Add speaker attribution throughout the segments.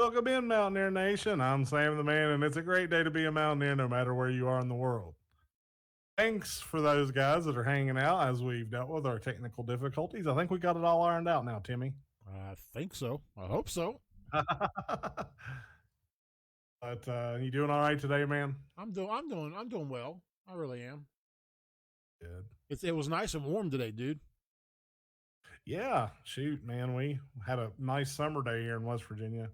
Speaker 1: Welcome in, Mountaineer Nation. I'm Sam the Man, and it's a great day to be a Mountaineer no matter where you are in the world. Thanks for those guys that are hanging out as we've dealt with our technical difficulties. I think we got it all ironed out now, Timmy.
Speaker 2: I think so. I hope so.
Speaker 1: But you doing all right today, man?
Speaker 2: I'm doing well. I really am.
Speaker 1: Good.
Speaker 2: It was nice and warm today, dude.
Speaker 1: Yeah, shoot, man. We had a nice summer day here in West Virginia.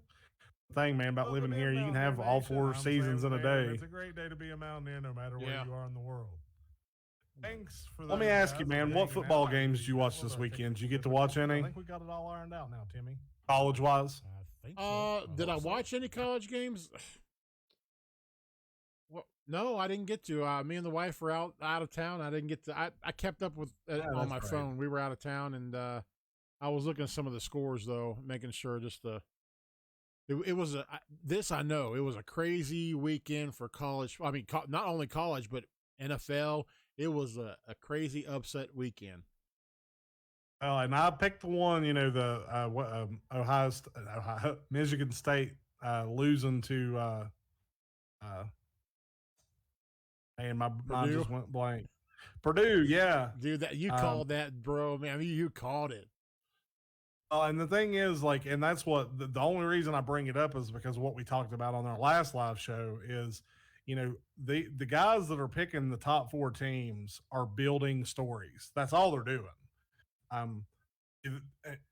Speaker 1: The thing, man, about living here, you can have all four seasons in a day. It's a great day to be a Mountaineer no matter where
Speaker 2: Yeah.
Speaker 1: you are in the world. Thanks for that.
Speaker 2: Let
Speaker 1: Let me ask you, man, what football games did you watch this weekend? Did you get to watch any? I think we got it all ironed out now, Timmy. College wise?
Speaker 2: I think so. Did I watch any college games? Well, no, I didn't get to. Me and the wife were out of town. I didn't get to. I kept up with on my phone. We were out of town, and I was looking at some of the scores though, making sure just the. It was this I know it was a crazy weekend for college. I mean, not only college but NFL. It was a crazy upset weekend.
Speaker 1: And I picked the one, the Michigan State losing to, and my mind
Speaker 2: Purdue?
Speaker 1: just went blank. Purdue, yeah.
Speaker 2: Dude, that you called that, bro. Man, I mean, you called it.
Speaker 1: And the thing is, and that's what the only reason I bring it up is because of what we talked about on our last live show is, the guys that are picking the top four teams are building stories. That's all they're doing. Um,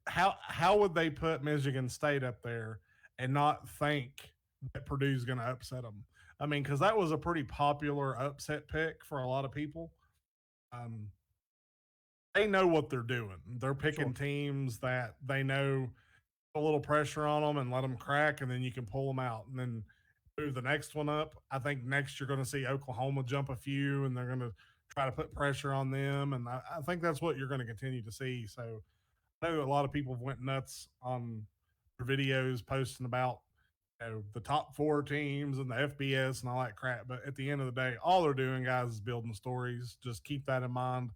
Speaker 1: how would they put Michigan State up there and not think that Purdue's going to upset them? I mean, because that was a pretty popular upset pick for a lot of people. Um, they know what they're doing. They're picking teams that they know put a little pressure on them and let them crack, and then you can pull them out and then move the next one up. I think next you're going to see Oklahoma jump a few, and they're going to try to put pressure on them, and I think that's what you're going to continue to see. So I know a lot of people went nuts on their videos posting about the top four teams and the FBS and all that crap. But at the end of the day, all they're doing, guys, is building stories. Just keep that in mind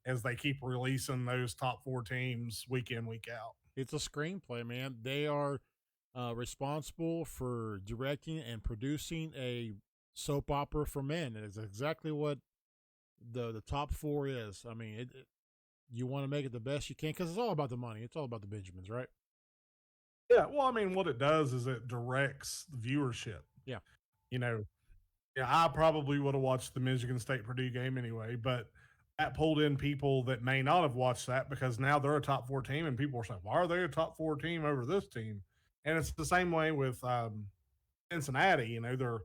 Speaker 1: as they keep releasing those top four teams week in, week out.
Speaker 2: It's a screenplay, man. They are responsible for directing and producing a soap opera for men. It's exactly what the top four is. I mean, you want to make it the best you can because it's all about the money. It's all about the Benjamins, right?
Speaker 1: Yeah, well, I mean, what it does is it directs viewership.
Speaker 2: Yeah.
Speaker 1: Yeah, I probably would have watched the Michigan State Purdue game anyway, but that pulled in people that may not have watched that because now they're a top four team, and people are saying, "Why are they a top four team over this team?" And it's the same way with Cincinnati. They're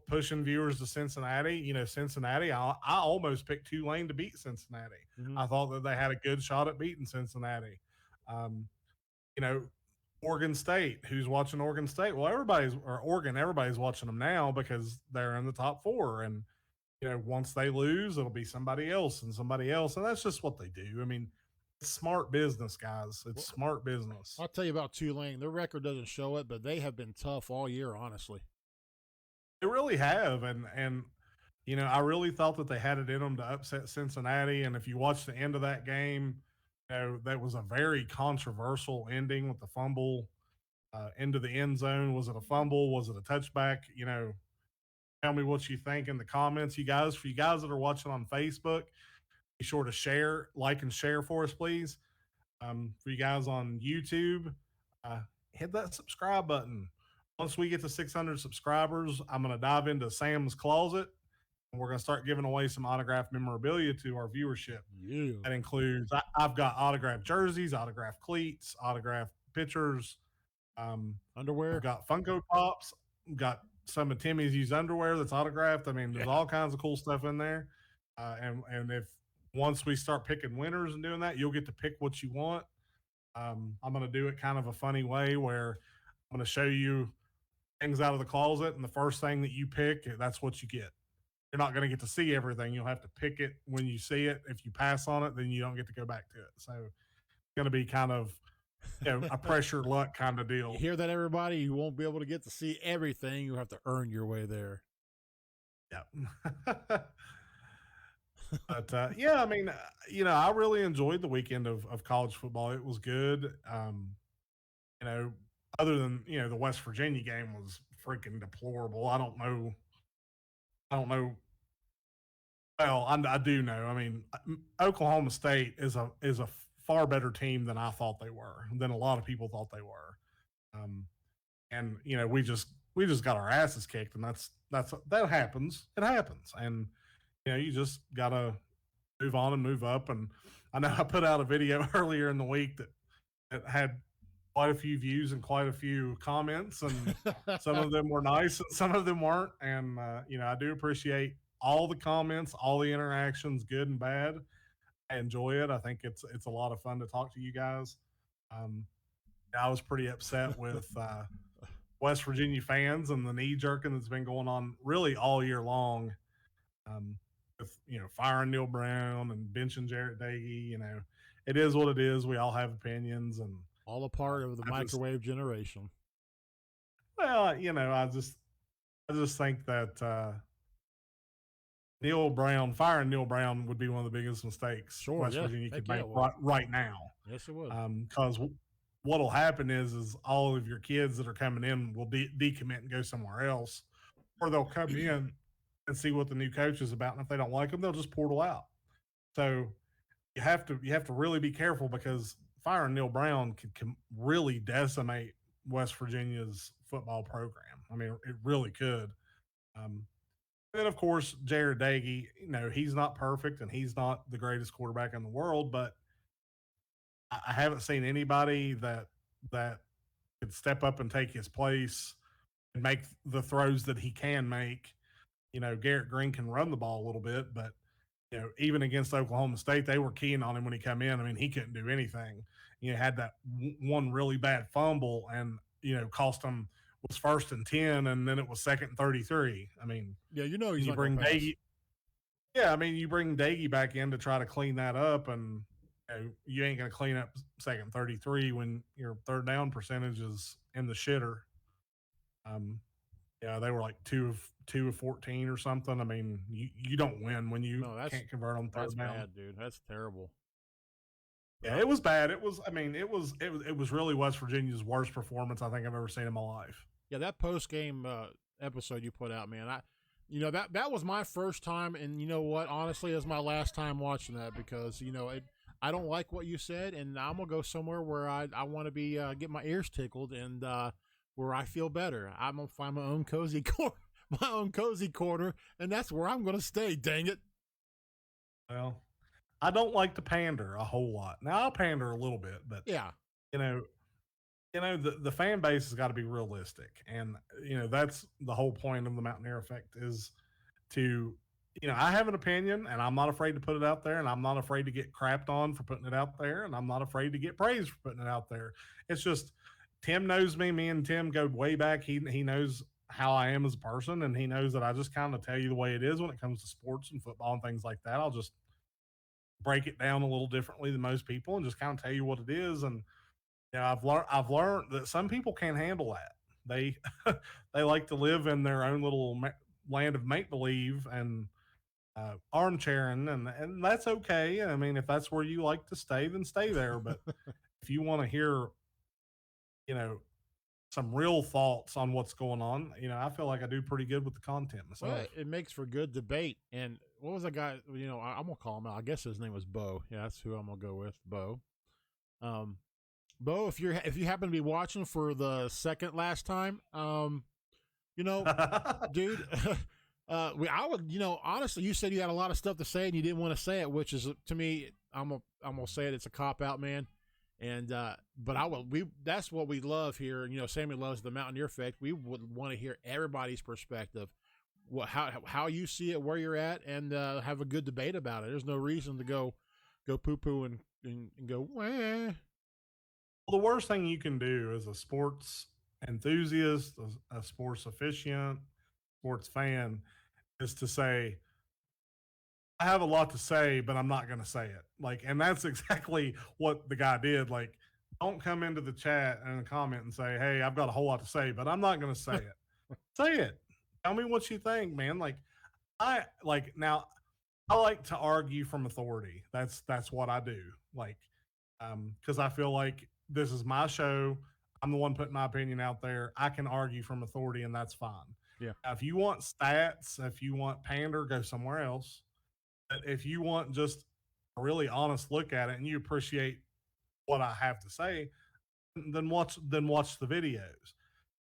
Speaker 1: pushing viewers to Cincinnati. Cincinnati. I almost picked Tulane to beat Cincinnati.
Speaker 2: Mm-hmm.
Speaker 1: I thought that they had a good shot at beating Cincinnati. Um, you know, Oregon State. Who's watching Oregon State? Well, everybody's watching them now because they're in the top four. And, once they lose, it'll be somebody else and somebody else. And that's just what they do. I mean, it's smart business, guys. It's smart business.
Speaker 2: I'll tell you about Tulane. Their record doesn't show it, but they have been tough all year, honestly.
Speaker 1: They really have. And I really thought that they had it in them to upset Cincinnati. And if you watch the end of that game, that was a very controversial ending with the fumble into the end zone. Was it a fumble? Was it a touchback? Tell me what you think in the comments, you guys. For you guys that are watching on Facebook, be sure to share, like, and share for us, please. For you guys on YouTube, hit that subscribe button. Once we get to 600 subscribers, I'm going to dive into Sam's closet, and we're going to start giving away some autographed memorabilia to our viewership.
Speaker 2: Yeah.
Speaker 1: That includes, I've got autographed jerseys, autographed cleats, autographed pictures,
Speaker 2: underwear.
Speaker 1: I've got Funko Pops, got some of Timmy's used underwear that's autographed. I mean, there's all kinds of cool stuff in there. And if once we start picking winners and doing that, you'll get to pick what you want. I'm going to do it kind of a funny way where I'm going to show you things out of the closet, and the first thing that you pick, that's what you get. You're not going to get to see everything. You'll have to pick it when you see it. If you pass on it, then you don't get to go back to it. So it's going to be kind of a pressure luck kind of deal.
Speaker 2: You hear that, everybody? You won't be able to get to see everything. You have to earn your way there.
Speaker 1: Yeah. But I mean, I really enjoyed the weekend of college football. It was good. other than the West Virginia game was freaking deplorable. I don't know. Well, I do know. I mean, Oklahoma State is a far better team than I thought they were, than a lot of people thought they were. Um, and we just got our asses kicked, and that happens. It happens, and you just gotta move on and move up. And I know I put out a video earlier in the week that had quite a few views and quite a few comments, and some of them were nice and some of them weren't. And I do appreciate all the comments, all the interactions, good and bad. I enjoy it. I think it's a lot of fun to talk to you guys. Um, I was pretty upset with West Virginia fans and the knee jerking that's been going on really all year long. Um, with firing Neil Brown and benching Jarrett Dagey. It is what it is. We all have opinions, and
Speaker 2: all a part of the microwave generation.
Speaker 1: Well, I just think that firing Neil Brown would be one of the biggest mistakes West Virginia could make right now.
Speaker 2: Yes, it would.
Speaker 1: Because what'll happen is all of your kids that are coming in will decommit and go somewhere else, or they'll come in and see what the new coach is about, and if they don't like them, they'll just portal out. So you have to really be careful, because firing Neil Brown can really decimate West Virginia's football program. I mean, it really could. And then, of course, Jared Dagey, he's not perfect and he's not the greatest quarterback in the world, but I haven't seen anybody that could step up and take his place and make the throws that he can make. Garrett Green can run the ball a little bit, but even against Oklahoma State, they were keying on him when he came in. I mean, he couldn't do anything. Had that one really bad fumble, and cost him, was 1st and 10, and then it was 2nd and 33. I mean,
Speaker 2: yeah, he's
Speaker 1: you bring Dagey. Yeah, I mean, you bring Dagey back in to try to clean that up, and you ain't going to clean up 2nd and 33 when your third down percentage is in the shitter. They were like 2 of 14 or something. I mean, you don't win when you can't convert on third down.
Speaker 2: That's bad, dude. That's terrible.
Speaker 1: Yeah, it was bad. It was really West Virginia's worst performance I think I've ever seen in my life.
Speaker 2: Yeah, that post game episode you put out, man. That was my first time, and you know what? Honestly, it was my last time watching that, because I don't like what you said, and I'm gonna go somewhere where I want to be get my ears tickled, and where I feel better. I'm gonna find my own cozy corner, and that's where I'm gonna stay. Dang it!
Speaker 1: Well, I don't like to pander a whole lot. Now I'll pander a little bit, but
Speaker 2: yeah,
Speaker 1: the fan base has got to be realistic, and that's the whole point of the Mountaineer Effect, is to I have an opinion, and I'm not afraid to put it out there, and I'm not afraid to get crapped on for putting it out there, and I'm not afraid to get praised for putting it out there. It's just, Tim knows me. Me and Tim go way back. He knows how I am as a person, and he knows that I just kind of tell you the way it is when it comes to sports and football and things like that. I'll just break it down a little differently than most people and just kind of tell you what it is. And I've learned that some people can't handle that. They they like to live in their own little land of make believe and armchairing, and that's okay. I mean, if that's where you like to stay, then stay there. But if you want to hear, some real thoughts on what's going on, I feel like I do pretty good with the content myself.
Speaker 2: Well, it makes for good debate. And what was the guy? I'm gonna call him out. I guess his name was Bo. Yeah, that's who I'm gonna go with, Bo. Bo, if you happen to be watching for the second last time, dude. I would, honestly, you said you had a lot of stuff to say and you didn't want to say it, which is, to me, I'm gonna say it. It's a cop out, man. And but that's what we love here. Sammy loves the Mountaineer Effect. We would want to hear everybody's perspective, how you see it, where you're at, and have a good debate about it. There's no reason to go poo poo and go. Wah.
Speaker 1: Well, the worst thing you can do as a sports enthusiast, a sports officiant, sports fan, is to say, I have a lot to say, but I'm not going to say it. And that's exactly what the guy did. Don't come into the chat and comment and say, hey, I've got a whole lot to say, but I'm not going to say it. Say it. Tell me what you think, man. Now I like to argue from authority. That's what I do. Because I feel like this is my show. I'm the one putting my opinion out there. I can argue from authority, and that's fine.
Speaker 2: Yeah.
Speaker 1: Now, if you want stats, if you want pander, go somewhere else. But if you want just a really honest look at it and you appreciate what I have to say, then watch the videos.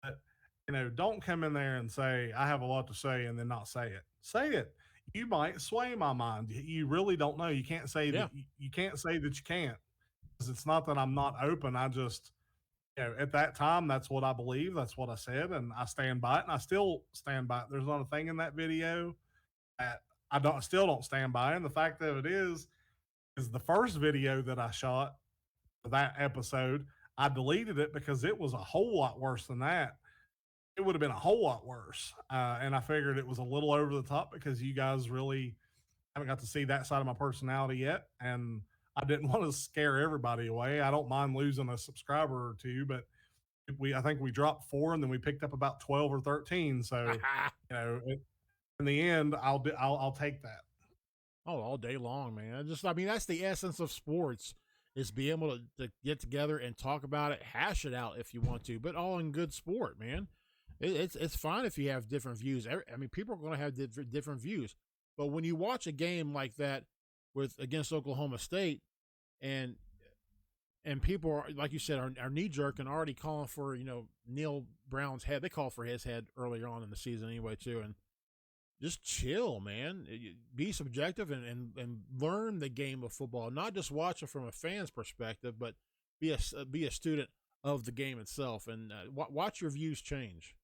Speaker 1: But don't come in there and say I have a lot to say and then not say it. Say it. You might sway my mind. You really don't know. You can't say
Speaker 2: Yeah.
Speaker 1: that. You can't say that you can't, because it's not that I'm not open. I just, at that time, that's what I believe. That's what I said, and I stand by it, and I still stand by it. There's not a thing in that video that I still don't stand by. And the fact of it is the first video that I shot for that episode, I deleted it because it was a whole lot worse than that. It would have been a whole lot worse. And I figured it was a little over the top because you guys really haven't got to see that side of my personality yet. And I didn't want to scare everybody away. I don't mind losing a subscriber or two, but I think we dropped 4 and then we picked up about 12 or 13. So, in the end, I'll take that.
Speaker 2: Oh, all day long, man. I mean, that's the essence of sports, is be able to get together and talk about it, hash it out if you want to, but all in good sport, man. It's fine if you have different views. I mean, people are going to have different views, but when you watch a game like that against Oklahoma State, and people are, like you said, are knee jerking, already calling for Neil Brown's head. They called for his head earlier on in the season anyway too, and just chill, man. Be subjective and learn the game of football. Not just watch it from a fan's perspective, but be a student of the game itself, and watch your views change.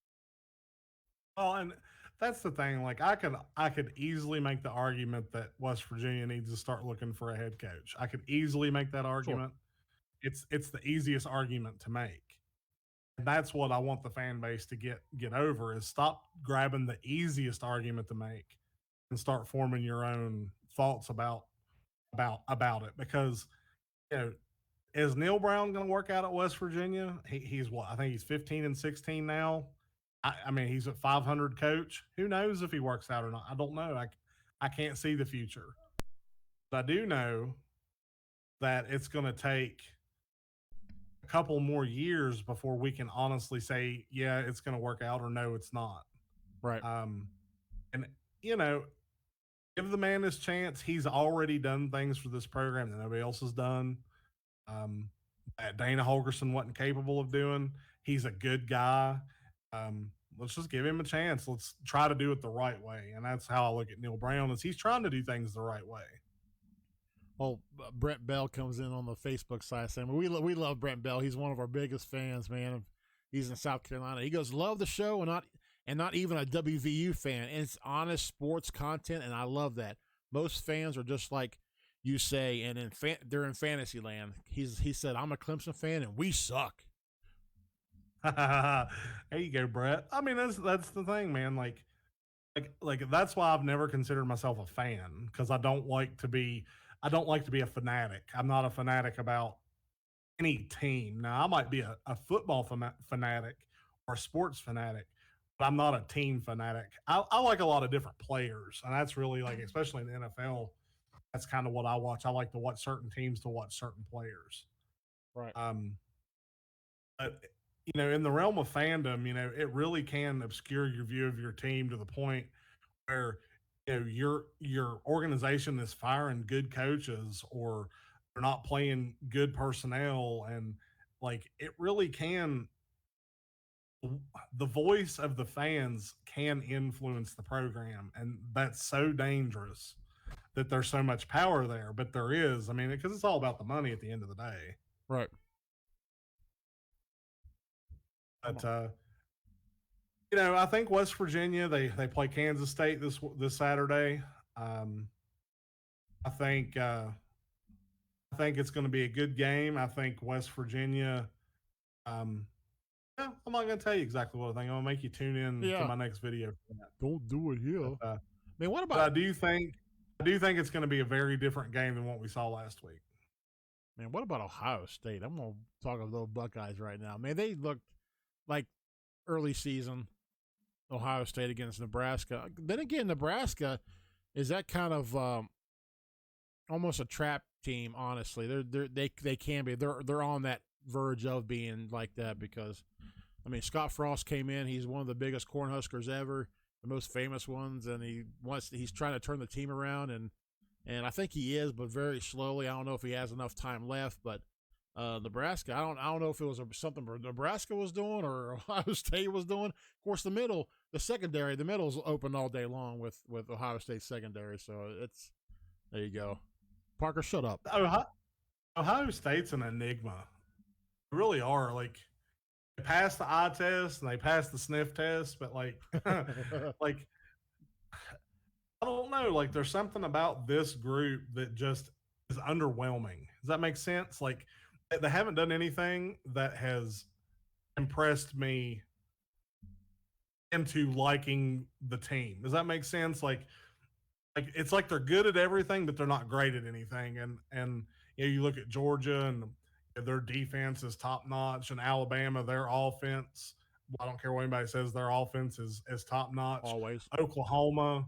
Speaker 1: Well, and that's the thing. Like I could easily make the argument that West Virginia needs to start looking for a head coach. I could easily make that argument. Sure. It's the easiest argument to make. And that's what I want the fan base to get over, is stop grabbing the easiest argument to make and start forming your own thoughts about it. Because is Neil Brown going to work out at West Virginia? He's what? I think he's 15-16 now. I mean, he's a 500 coach. Who knows if he works out or not? I don't know. I can't see the future. But I do know that it's going to take a couple more years before we can honestly say, yeah, it's going to work out, or no, it's not.
Speaker 2: Right.
Speaker 1: And give the man his chance. He's already done things for this program that nobody else has done. That Dana Holgerson wasn't capable of doing. He's a good guy. Let's just give him a chance. Let's try to do it the right way. And that's how I look at Neil Brown, is he's trying to do things the right way.
Speaker 2: Oh, Brent Bell comes in on the Facebook side saying, we love Brent Bell. He's one of our biggest fans, man. He's in South Carolina. He goes, love the show, and not even a WVU fan. And it's honest sports content, and I love that. Most fans are just like you say, and they're in fantasy land. He said, I'm a Clemson fan, and we suck.
Speaker 1: There you go, Brett. I mean, that's the thing, man. Like that's why I've never considered myself a fan, because I don't like to be a fanatic. I'm not a fanatic about any team. Now, I might be a football fanatic or a sports fanatic, but I'm not a team fanatic. I like a lot of different players, and that's really, like, especially in the NFL, that's kind of what I watch. I like to watch certain teams to watch certain players.
Speaker 2: Right.
Speaker 1: But in the realm of fandom, it really can obscure your view of your team to the point where your organization is firing good coaches, or they're not playing good personnel, and like it really can. The voice of the fans can influence the program, and that's so dangerous that there's so much power there. But there is, I mean, because it's all about the money at the end of the day.
Speaker 2: Right.
Speaker 1: But I think West Virginia, they play Kansas State this Saturday. I think it's going to be a good game. I think West Virginia. I'm not going to tell you exactly what I think. I'm going to make you tune in to my next video.
Speaker 2: Don't do it here.
Speaker 1: But,
Speaker 2: man, what about?
Speaker 1: I do think it's going to be a very different game than what we saw last week.
Speaker 2: Man, what about Ohio State? I'm going to talk of those Buckeyes right now. Man, they looked like early season Ohio State against Nebraska. Then again, Nebraska is that kind of almost a trap team. Honestly, they can be. They're on that verge of being like that because, I mean, Scott Frost came in. He's one of the biggest Cornhuskers ever, the most famous ones, and he's trying to turn the team around, and I think he is, but very slowly. I don't know if he has enough time left, but Nebraska, I don't know if it was something Nebraska was doing or Ohio State was doing. Of course, the middle's open all day long with Ohio State secondary, so it's there you go. Parker, shut up.
Speaker 1: Ohio State's an enigma. They really are. Like, they pass the eye test and they pass the sniff test, but like, like I don't know. Like, there's something about this group that just is underwhelming. Does that make sense? Like, they haven't done anything that has impressed me into liking the team. Does that make sense? Like it's like they're good at everything, but they're not great at anything. And you know, you look at Georgia and their defense is top notch, and Alabama, their offense. I don't care what anybody says, their offense is top notch.
Speaker 2: Always.
Speaker 1: Oklahoma,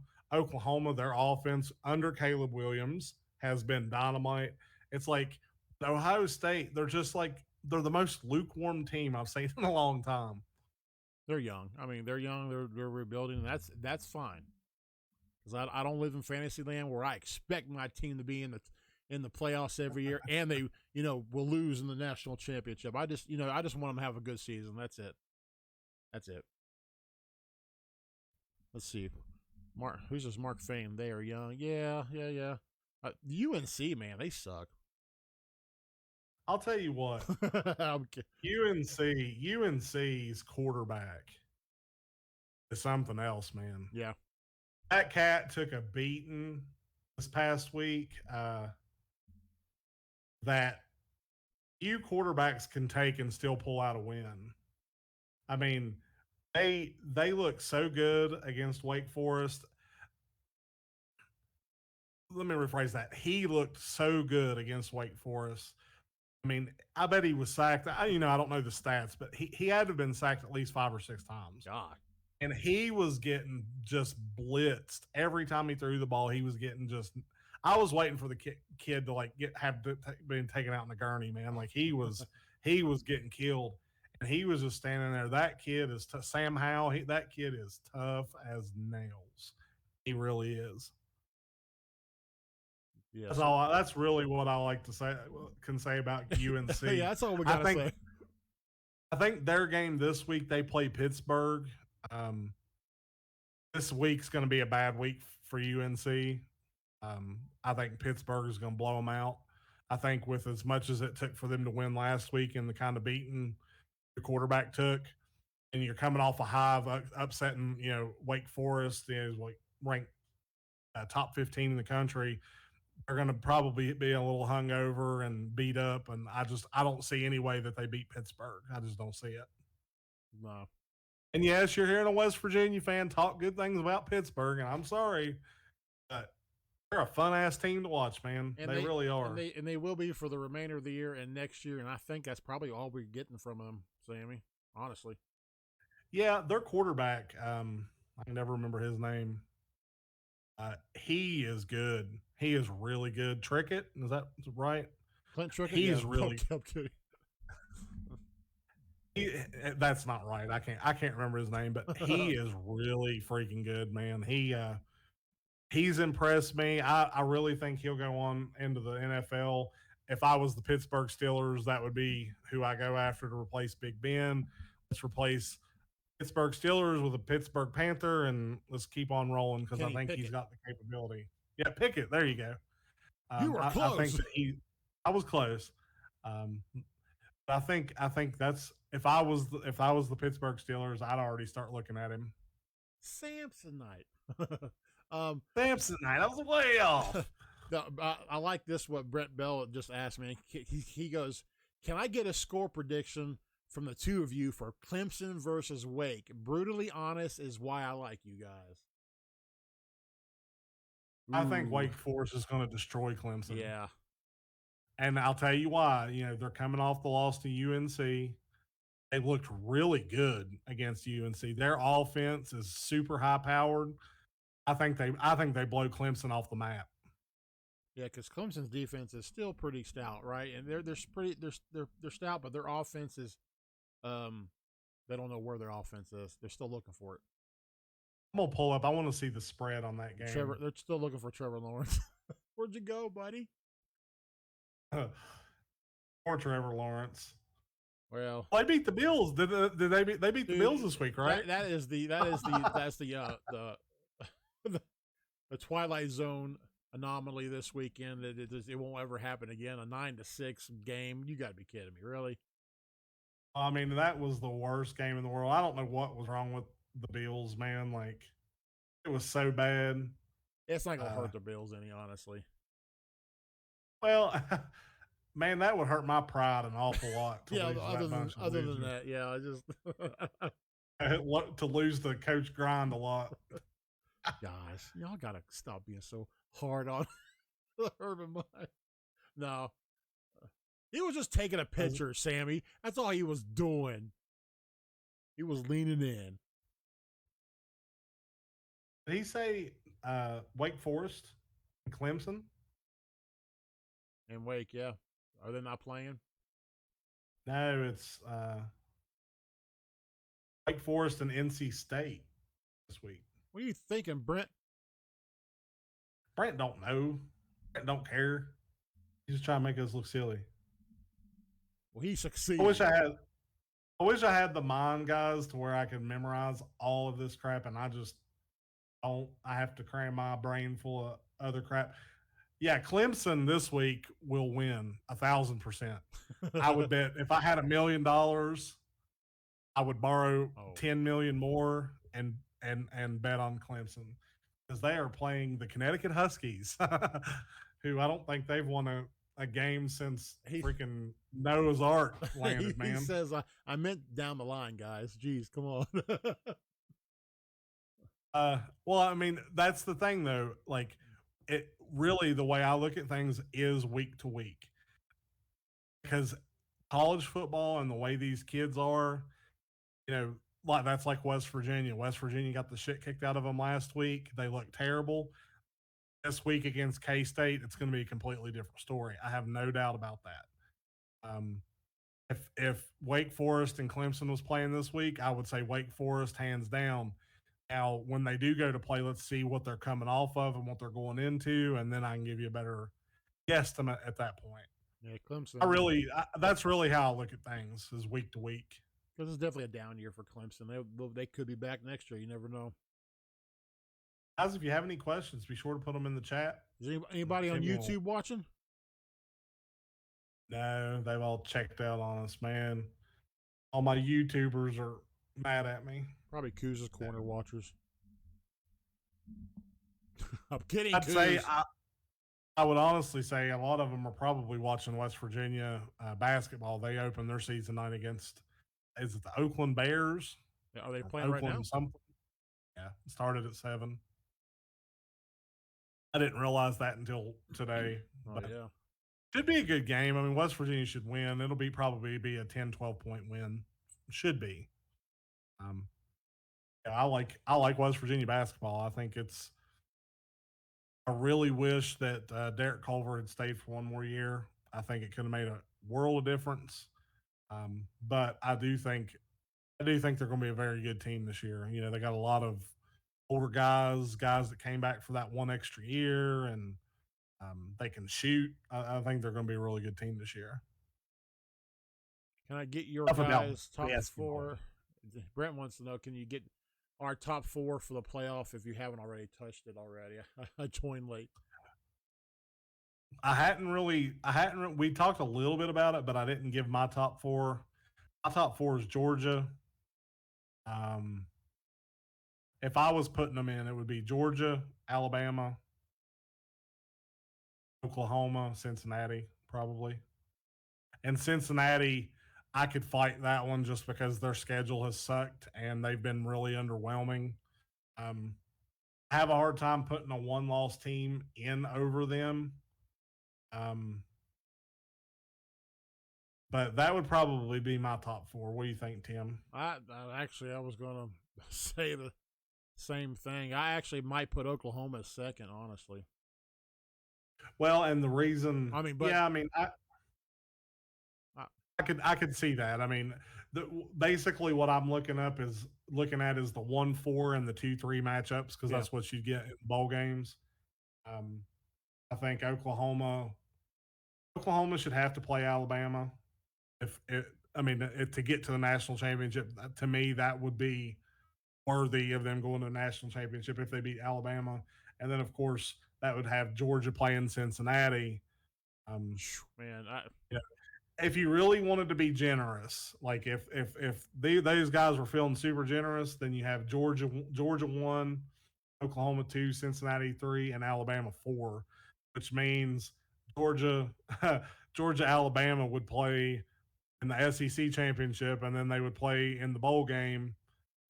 Speaker 1: their offense under Caleb Williams has been dynamite. It's like Ohio State, they're just like they're the most lukewarm team I've seen in a long time.
Speaker 2: They're young. I mean, they're young. They're rebuilding. That's fine. Because I don't live in fantasy land where I expect my team to be in the playoffs every year, and they will lose in the national championship. I just want them to have a good season. That's it. Let's see, who's this Mark Fame? They are young. Yeah. UNC, man, they suck.
Speaker 1: I'll tell you what. UNC's quarterback is something else, man.
Speaker 2: Yeah.
Speaker 1: That cat took a beating this past week that few quarterbacks can take and still pull out a win. I mean, they look so good against Wake Forest. Let me rephrase that. He looked so good against Wake Forest. I mean, I bet he was sacked. I don't know the stats, but he had to have been sacked at least 5 or 6 times.
Speaker 2: God.
Speaker 1: And he was getting just blitzed every time he threw the ball. He was getting just. I was waiting for the kid to like been taken out in the gurney, man. Like he was getting killed, and he was just standing there. That kid is Sam Howell. That kid is tough as nails. He really is. Yeah, that's really what I like to can say about UNC.
Speaker 2: Yeah, that's all we gotta say.
Speaker 1: I think their game this week, they play Pittsburgh. This week's going to be a bad week for UNC. I think Pittsburgh is going to blow them out. I think with as much as it took for them to win last week and the kind of beating the quarterback took, and you're coming off a high of upsetting, Wake Forest is like ranked top 15 in the country. They're going to probably be a little hungover and beat up, and I don't see any way that they beat Pittsburgh. I just don't see it.
Speaker 2: No.
Speaker 1: And yes, you're hearing a West Virginia fan talk good things about Pittsburgh, and I'm sorry, but they're a fun-ass team to watch, man. They really are.
Speaker 2: And they will be for the remainder of the year and next year, and I think that's probably all we're getting from them, Sammy, honestly.
Speaker 1: Yeah, their quarterback, I can never remember his name. He is good. He is really good. Trickett, is that right?
Speaker 2: Clint Trickett?
Speaker 1: He's really good. That's not right. I can't remember his name, but he is really freaking good, man. He's impressed me. I really think he'll go on into the NFL. If I was the Pittsburgh Steelers, that would be who I go after to replace Big Ben. Let's replace Pittsburgh Steelers with a Pittsburgh Panther, and let's keep on rolling because I think he's got the capability. Yeah, Pickett. There you go.
Speaker 2: You were close.
Speaker 1: I think I was close. I think that's if I was the Pittsburgh Steelers, I'd already start looking at him.
Speaker 2: Samsonite.
Speaker 1: Samsonite. I was way off.
Speaker 2: I like this. What Brett Bell just asked me. He goes, "Can I get a score prediction from the two of you for Clemson versus Wake? Brutally honest is why I like you guys."
Speaker 1: I think Wake Forest is going to destroy Clemson.
Speaker 2: Yeah.
Speaker 1: And I'll tell you why. They're coming off the loss to UNC. They looked really good against UNC. Their offense is super high powered. I think they blow Clemson off the map.
Speaker 2: Yeah, because Clemson's defense is still pretty stout, right? And they're stout, but their offense is they don't know where their offense is. They're still looking for it.
Speaker 1: I'm gonna pull up. I want to see the spread on that game.
Speaker 2: They're still looking for Trevor Lawrence. Where'd you go, buddy?
Speaker 1: Poor Trevor Lawrence.
Speaker 2: Well,
Speaker 1: they beat the Bills. Did they beat the Bills this week, right?
Speaker 2: That's the the Twilight Zone anomaly this weekend. It won't ever happen again. A 9-6 game. You got to be kidding me, really?
Speaker 1: I mean, that was the worst game in the world. I don't know what was wrong with the Bills, man. Like, it was so bad.
Speaker 2: It's not gonna hurt the Bills any, honestly.
Speaker 1: Well, man, that would hurt my pride an awful lot.
Speaker 2: Yeah, other than that, yeah, I just
Speaker 1: to lose the Coach Grind a lot.
Speaker 2: Guys, y'all gotta stop being so hard on Urban Meyer. No, he was just taking a picture, Sammy. That's all he was doing. He was leaning in.
Speaker 1: Did he say Wake Forest and Clemson?
Speaker 2: And Wake, yeah. Are they not playing?
Speaker 1: No, it's Wake Forest and NC State this week.
Speaker 2: What are you thinking, Brent?
Speaker 1: Brent don't know. Brent don't care. He's just trying to make us look silly.
Speaker 2: Well, he succeeded.
Speaker 1: I wish I had the mind, guys, to where I could memorize all of this crap, and I just don't. I have to cram my brain full of other crap. Yeah, Clemson this week will win 1,000%. I would bet if I had $1 million, I would borrow 10 million more and bet on Clemson because they are playing the Connecticut Huskies, who I don't think they've won a game since freaking Noah's Ark landed, man.
Speaker 2: He says, I meant down the line, guys. Jeez, come on.
Speaker 1: Well, I mean, that's the thing, though. Like, it really, the way I look at things is week to week. Because college football and the way these kids are, that's like West Virginia. West Virginia got the shit kicked out of them last week. They look terrible. This week against K-State, it's going to be a completely different story. I have no doubt about that. If Wake Forest and Clemson was playing this week, I would say Wake Forest hands down. Now, when they do go to play, let's see what they're coming off of and what they're going into, and then I can give you a better guesstimate at that point.
Speaker 2: Yeah, Clemson.
Speaker 1: That's really how I look at things, is week to week.
Speaker 2: Because it's definitely a down year for Clemson. They could be back next year. You never know.
Speaker 1: Guys, if you have any questions, be sure to put them in the chat.
Speaker 2: Is anybody on YouTube watching?
Speaker 1: No, they've all checked out on us, man. All my YouTubers are mad at me.
Speaker 2: Probably Kuz's Corner watchers. I'm kidding.
Speaker 1: I would honestly say a lot of them are probably watching West Virginia basketball. They opened their season night against, is it the Oakland Bears?
Speaker 2: Yeah, are they playing right now?
Speaker 1: Yeah, it started at 7. I didn't realize that until today.
Speaker 2: Yeah.
Speaker 1: Should be a good game. I mean, West Virginia should win. It'll probably be a 10, 12-point win. Should be. I like West Virginia basketball. I think I really wish that Derek Culver had stayed for one more year. I think it could have made a world of difference. But I do think they're going to be a very good team this year. They got a lot of older guys that came back for that one extra year, and they can shoot. I think they're going to be a really good team this year.
Speaker 2: Can I get your guys' top 4? Brent wants to know, can you get our top 4 for the playoff if you haven't already touched it already? I joined late.
Speaker 1: We talked a little bit about it, but I didn't give my top 4. My top 4 is Georgia. If I was putting them in, it would be Georgia, Alabama, Oklahoma, Cincinnati, probably. And Cincinnati, I could fight that one just because their schedule has sucked and they've been really underwhelming. I have a hard time putting a one-loss team in over them. But that would probably be my top 4. What do you think, Tim?
Speaker 2: I was going to say the same thing. I actually might put Oklahoma second, honestly.
Speaker 1: Well, and the reason,
Speaker 2: I mean, but
Speaker 1: yeah, I mean,
Speaker 2: uh,
Speaker 1: I could see that. I mean, basically what I'm looking at is the 1-4 and the 2-3 matchups because
Speaker 2: yeah,
Speaker 1: that's what you get in bowl games. Um, I think Oklahoma should have to play Alabama if it, I mean to get to the national championship. To me, that would be worthy of them going to the national championship if they beat Alabama. And then of course that would have Georgia playing Cincinnati. Um,
Speaker 2: man,
Speaker 1: if you really wanted to be generous, like if those guys were feeling super generous, then you have Georgia 1, Oklahoma 2, Cincinnati 3, and Alabama 4, which means Georgia Georgia Alabama would play in the SEC championship, and then they would play in the bowl game,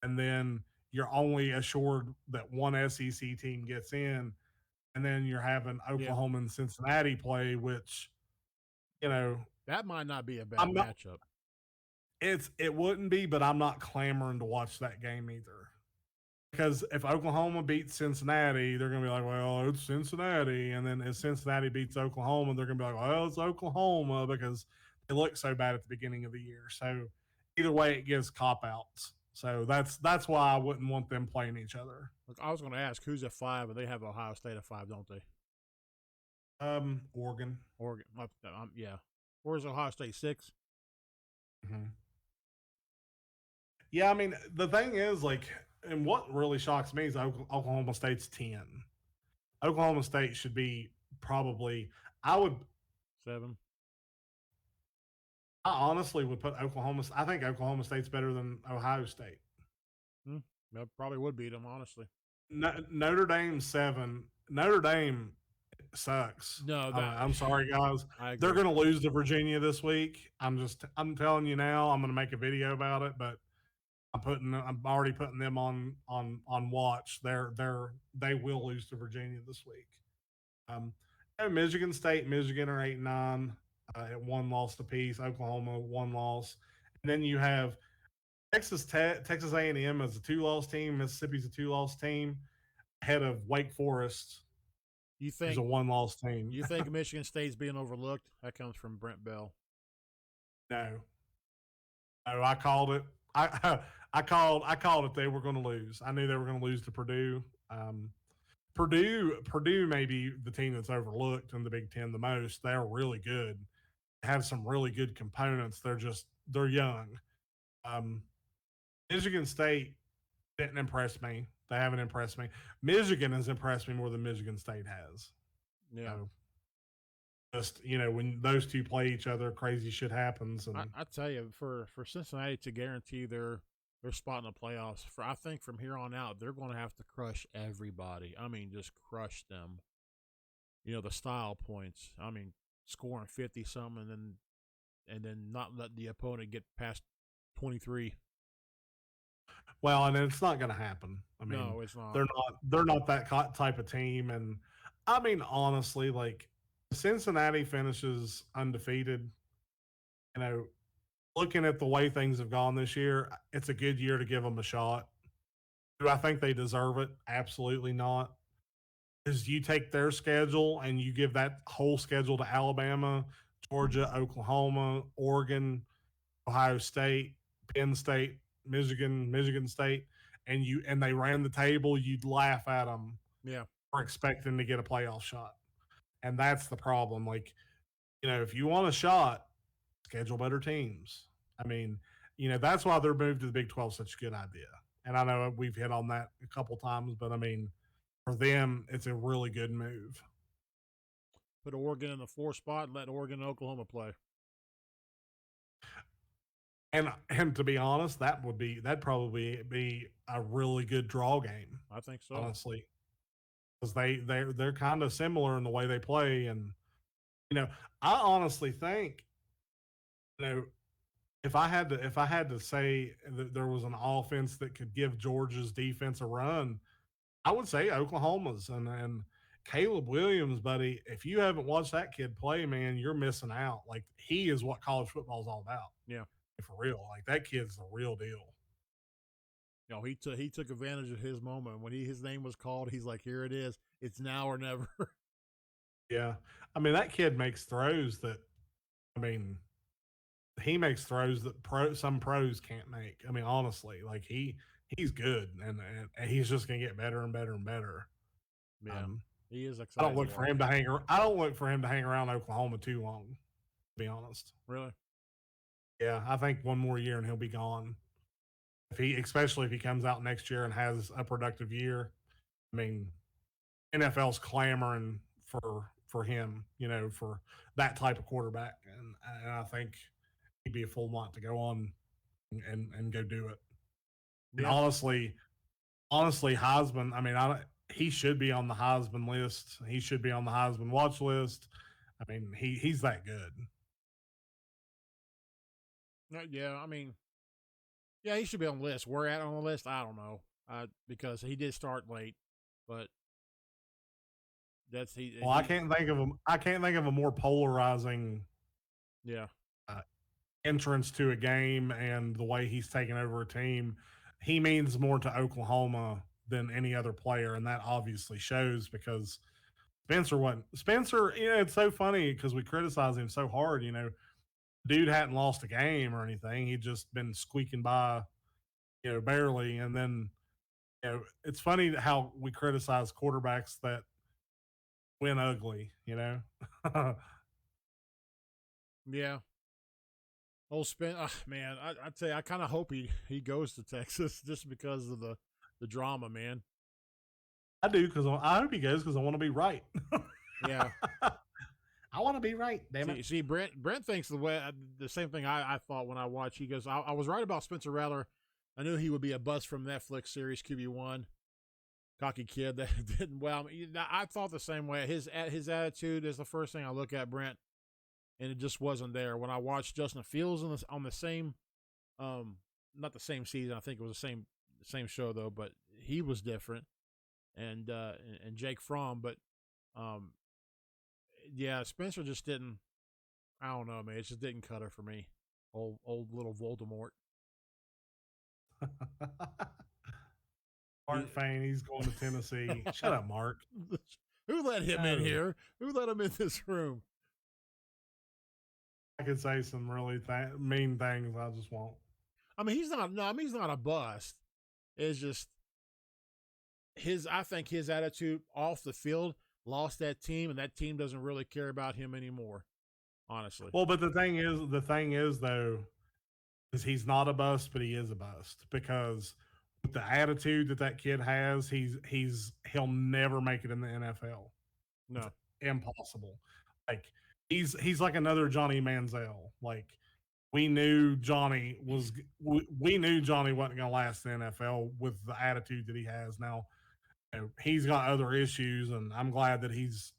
Speaker 1: and then you're only assured that one SEC team gets in, and then you're having
Speaker 2: yeah,
Speaker 1: Oklahoma and Cincinnati play, which you know
Speaker 2: that might not be a bad
Speaker 1: I'm not
Speaker 2: matchup.
Speaker 1: it wouldn't be, but I'm not clamoring to watch that game either. Because if Oklahoma beats Cincinnati, they're going to be like, well, it's Cincinnati. And then if Cincinnati beats Oklahoma, they're going to be like, well, it's Oklahoma because they look so bad at the beginning of the year. So either way, it gives cop outs. So that's why I wouldn't want them playing each other.
Speaker 2: Look, I was going to ask who's at 5, but they have Ohio State at 5, don't they?
Speaker 1: Oregon.
Speaker 2: Oregon, yeah. Where's Ohio State 6?
Speaker 1: Mm-hmm. Yeah, I mean, the thing is, like, and what really shocks me is Oklahoma State's 10. Oklahoma State should be probably, I would
Speaker 2: 7.
Speaker 1: I honestly would put Oklahoma. I think Oklahoma State's better than Ohio State.
Speaker 2: Hmm. That probably would beat them, honestly.
Speaker 1: Notre Dame 7. Notre Dame sucks.
Speaker 2: No, that
Speaker 1: I'm sorry, guys.
Speaker 2: I
Speaker 1: They're
Speaker 2: agree.
Speaker 1: going to lose to Virginia this week. I'm telling you now. I'm going to make a video about it, but I'm already putting them on watch. They will lose to Virginia this week. Um, and Michigan State, Michigan are 8-9 at one loss apiece. Oklahoma 1 loss, and then you have Texas A&M is a 2-loss team. Mississippi's a 2-loss team. Ahead of Wake Forest,
Speaker 2: You
Speaker 1: who's a
Speaker 2: think
Speaker 1: 1-loss team.
Speaker 2: you think Michigan State's being overlooked? That comes from Brent Bell.
Speaker 1: No, no, I called it. I I called it. They were going to lose. I knew they were going to lose to Purdue. Purdue may be the team that's overlooked in the Big Ten the most. They're really good. Have some really good components. They're young. Um, Michigan State didn't impress me. They haven't impressed me. Michigan has impressed me more than Michigan State has.
Speaker 2: Yeah.
Speaker 1: So just when those two play each other, crazy shit happens. And
Speaker 2: I tell you, for Cincinnati to guarantee their spot in the playoffs, I think from here on out they're going to have to crush everybody. I mean, just crush them. The style points. I mean, scoring 50 something and then not let the opponent get past 23.
Speaker 1: well, and it's not going to happen. I mean,
Speaker 2: No, it's not.
Speaker 1: they're not that type of team. And I mean, honestly, like Cincinnati finishes undefeated. You know, looking at the way things have gone this year, it's a good year to give them a shot. Do I think they deserve it? Absolutely not. Because you take their schedule and you give that whole schedule to Alabama, Georgia, Oklahoma, Oregon, Ohio State, Penn State, Michigan State, and they ran the table, you'd laugh at them
Speaker 2: Yeah.
Speaker 1: for expecting to get a playoff shot. And that's the problem. Like, if you want a shot, schedule better teams. I mean, that's why their move to the Big 12 is such a good idea. And I know we've hit on that a couple times, but I mean, for them, it's a really good move.
Speaker 2: Put Oregon in the 4 spot and let Oregon and Oklahoma play.
Speaker 1: And to be honest, that'd probably be a really good draw game.
Speaker 2: I think so.
Speaker 1: Honestly, because they're kind of similar in the way they play, and you know, I honestly think, you know, if I had to say that there was an offense that could give Georgia's defense a run, I would say Oklahoma's and Caleb Williams, buddy. If you haven't watched that kid play, man, you're missing out. Like he is what college football is all about.
Speaker 2: Yeah.
Speaker 1: For real, like that kid's the real deal.
Speaker 2: He took advantage of his moment when his name was called. He's like, here it is. It's now or never.
Speaker 1: Yeah. I mean, that kid makes throws that, I mean, he makes throws that some pros can't make. I mean, honestly, like he's good, and he's just gonna get better and better and better.
Speaker 2: Yeah,
Speaker 1: Um,
Speaker 2: he is
Speaker 1: I don't
Speaker 2: exciting to
Speaker 1: look for
Speaker 2: watch.
Speaker 1: him to hang. I don't look for him to hang around Oklahoma too long. To be honest,
Speaker 2: Really?
Speaker 1: yeah, I think one more year and he'll be gone. Especially if he comes out next year and has a productive year. I mean, NFL's clamoring for him, for that type of quarterback, and I think he'd be a full lot to go on and go do it. And
Speaker 2: Yeah.
Speaker 1: honestly, Heisman. I mean, he should be on the Heisman list. He should be on the Heisman watch list. I mean, he's that good.
Speaker 2: Yeah, I mean, yeah, he should be on the list. Where at on the list? I don't know. Because he did start late, but that's
Speaker 1: Well,
Speaker 2: he.
Speaker 1: I can't think of a more polarizing
Speaker 2: Yeah.
Speaker 1: uh, entrance to a game, and the way he's taken over a team. He means more to Oklahoma than any other player, and that obviously shows because Spencer wasn't. Spencer, it's so funny because we criticize him so hard. Dude hadn't lost a game or anything. He'd just been squeaking by, barely. And then, it's funny how we criticize quarterbacks that win ugly.
Speaker 2: Yeah. Old Spin. Man, I tell you, I kind of hope he goes to Texas just because of the drama, man.
Speaker 1: I do because I hope he goes because I want to be right.
Speaker 2: Yeah.
Speaker 1: I want to be right. Damn it.
Speaker 2: See, Brent thinks the same thing I thought when I watched. He goes, I was right about Spencer Rattler. I knew he would be a bust from Netflix series QB1. Cocky kid that didn't well. I thought the same way. His attitude is the first thing I look at, Brent, and it just wasn't there. When I watched Justin Fields on the same, not the same season. I think it was the same show though, but he was different, and Jake Fromm, but um, yeah, Spencer just didn't. I don't know, man. It just didn't cut her for me. Old little Voldemort.
Speaker 1: Mark Fain, he's going to Tennessee. Shut up, Mark.
Speaker 2: Who let him in here? Who let him in this room?
Speaker 1: I could say some really mean things. I just won't.
Speaker 2: I mean, he's not. No, I mean he's not a bust. It's just I think his attitude off the field lost that team, and that team doesn't really care about him anymore. Honestly.
Speaker 1: Well, but the thing is though, is he's not a bust, but he is a bust because with the attitude that kid has, he'll never make it in the NFL. It's
Speaker 2: No.
Speaker 1: impossible. Like he's like another Johnny Manziel. Like we knew Johnny we knew Johnny wasn't going to last in the NFL with the attitude that he has now. He's got other issues, and I'm glad that he's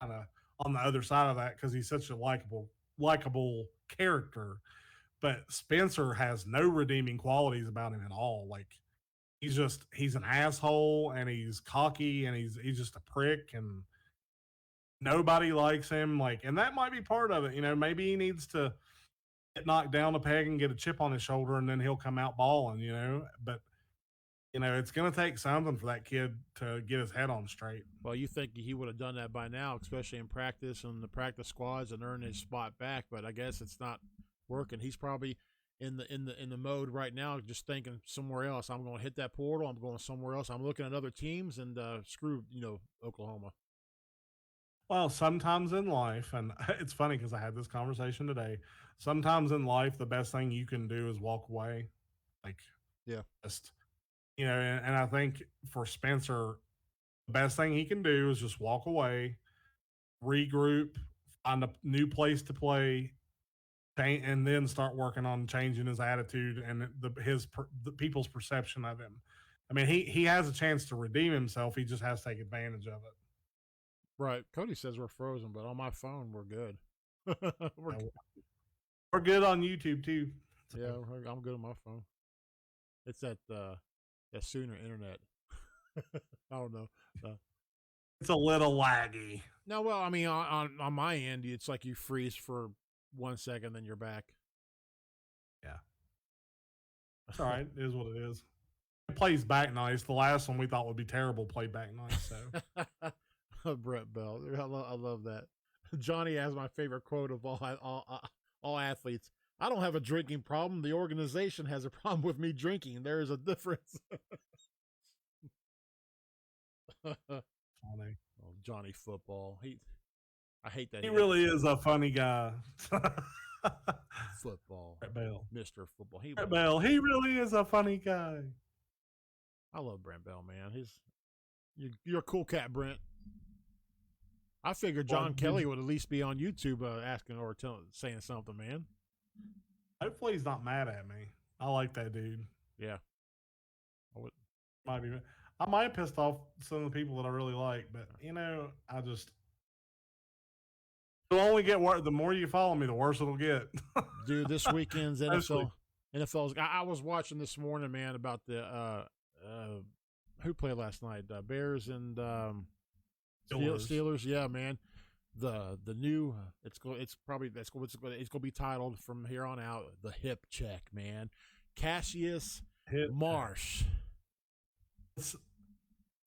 Speaker 1: kind of on the other side of that because he's such a likable character. But Spencer has no redeeming qualities about him at all. Like he's an asshole, and he's cocky, and he's just a prick, and nobody likes him. Like, and that might be part of it. Maybe he needs to get knocked down a peg and get a chip on his shoulder, and then he'll come out balling. But it's going to take something for that kid to get his head on straight.
Speaker 2: Well, you think he would have done that by now, especially in practice and the practice squads, and earn his spot back. But I guess it's not working. He's probably in the mode right now, just thinking somewhere else. I'm going to hit that portal. I'm going somewhere else. I'm looking at other teams and screw Oklahoma.
Speaker 1: Well, sometimes in life, and it's funny because I had this conversation today. Sometimes in life, the best thing you can do is walk away. Like,
Speaker 2: Yeah.
Speaker 1: just, and I think for Spencer, the best thing he can do is just walk away, regroup, find a new place to play, and then start working on changing his attitude and the people's perception of him. I mean, he has a chance to redeem himself. He just has to take advantage of it.
Speaker 2: Right. Cody says we're frozen, but on my phone we're good.
Speaker 1: we're, we're good on YouTube too.
Speaker 2: So. Yeah, I'm good on my phone. It's that Sooner internet. I don't know.
Speaker 1: It's a little laggy.
Speaker 2: No, well, I mean, on my end, it's like you freeze for 1 second, then you're back.
Speaker 1: Yeah. It's all right. It is what it is. It plays back nice. The last one we thought would be terrible played back nice. So
Speaker 2: Brett Bell. I love that. Johnny has my favorite quote of all athletes. I don't have a drinking problem. The organization has a problem with me drinking. There is a difference.
Speaker 1: Funny.
Speaker 2: Oh, Johnny Football. I hate that.
Speaker 1: He really is a funny guy.
Speaker 2: Football.
Speaker 1: Brett Bell.
Speaker 2: Mr. Football.
Speaker 1: Brett Bell. He really is a funny guy.
Speaker 2: I love Brent Bell, man. You're a cool cat, Brent. I figured John Kelly would at least be on YouTube asking or saying something, man.
Speaker 1: Hopefully he's not mad at me. I like that dude.
Speaker 2: Yeah.
Speaker 1: I might have pissed off some of the people that I really like, but I just it'll only get worse. The more you follow me, the worse it'll get.
Speaker 2: Dude, this weekend's NFL's. I was watching this morning, man, about the who played last night? Bears and Steelers. Yeah, man. The new it's going to be titled from here on out the hip check, man. Cassius Marsh.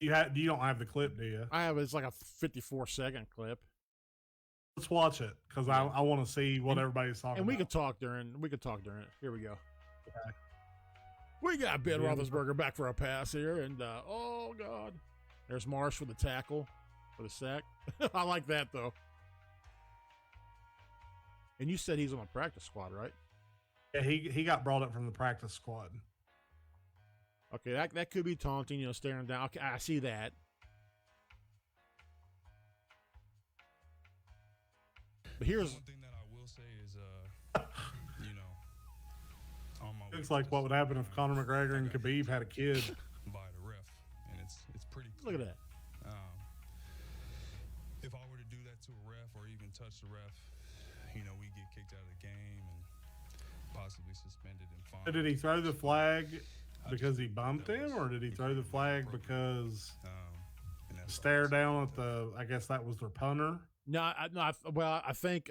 Speaker 1: You don't have the clip, do you?
Speaker 2: I have. It's like a 54-second clip.
Speaker 1: Let's watch it because I want to see what everybody's talking.
Speaker 2: And
Speaker 1: we
Speaker 2: could talk during it. Here we go. Okay. We got Ben Roethlisberger back for a pass here, and oh god, there's Marsh for the tackle, for the sack. I like that though. And you said he's on the practice squad, right?
Speaker 1: Yeah, he got brought up from the practice squad.
Speaker 2: Okay, that could be taunting, staring down. Okay, I see that. But here's
Speaker 3: one thing that I will say is,
Speaker 1: looks like what would happen if Conor McGregor and Khabib had a kid.
Speaker 3: By the ref, and it's pretty clear.
Speaker 2: Look at that.
Speaker 3: If I were to do that to a ref or even touch the ref, we get kicked out of the game and possibly suspended and fined.
Speaker 1: Did he throw the flag because he bumped him, or did he throw the flag because stare down at I guess that was their punter?
Speaker 2: No, I think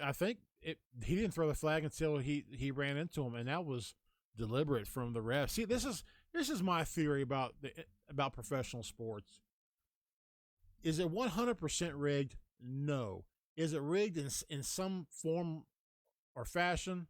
Speaker 2: he didn't throw the flag until he ran into him, and that was deliberate from the ref. See, this is my theory about professional sports. Is it 100% rigged? No. Is it rigged in some form or fashion?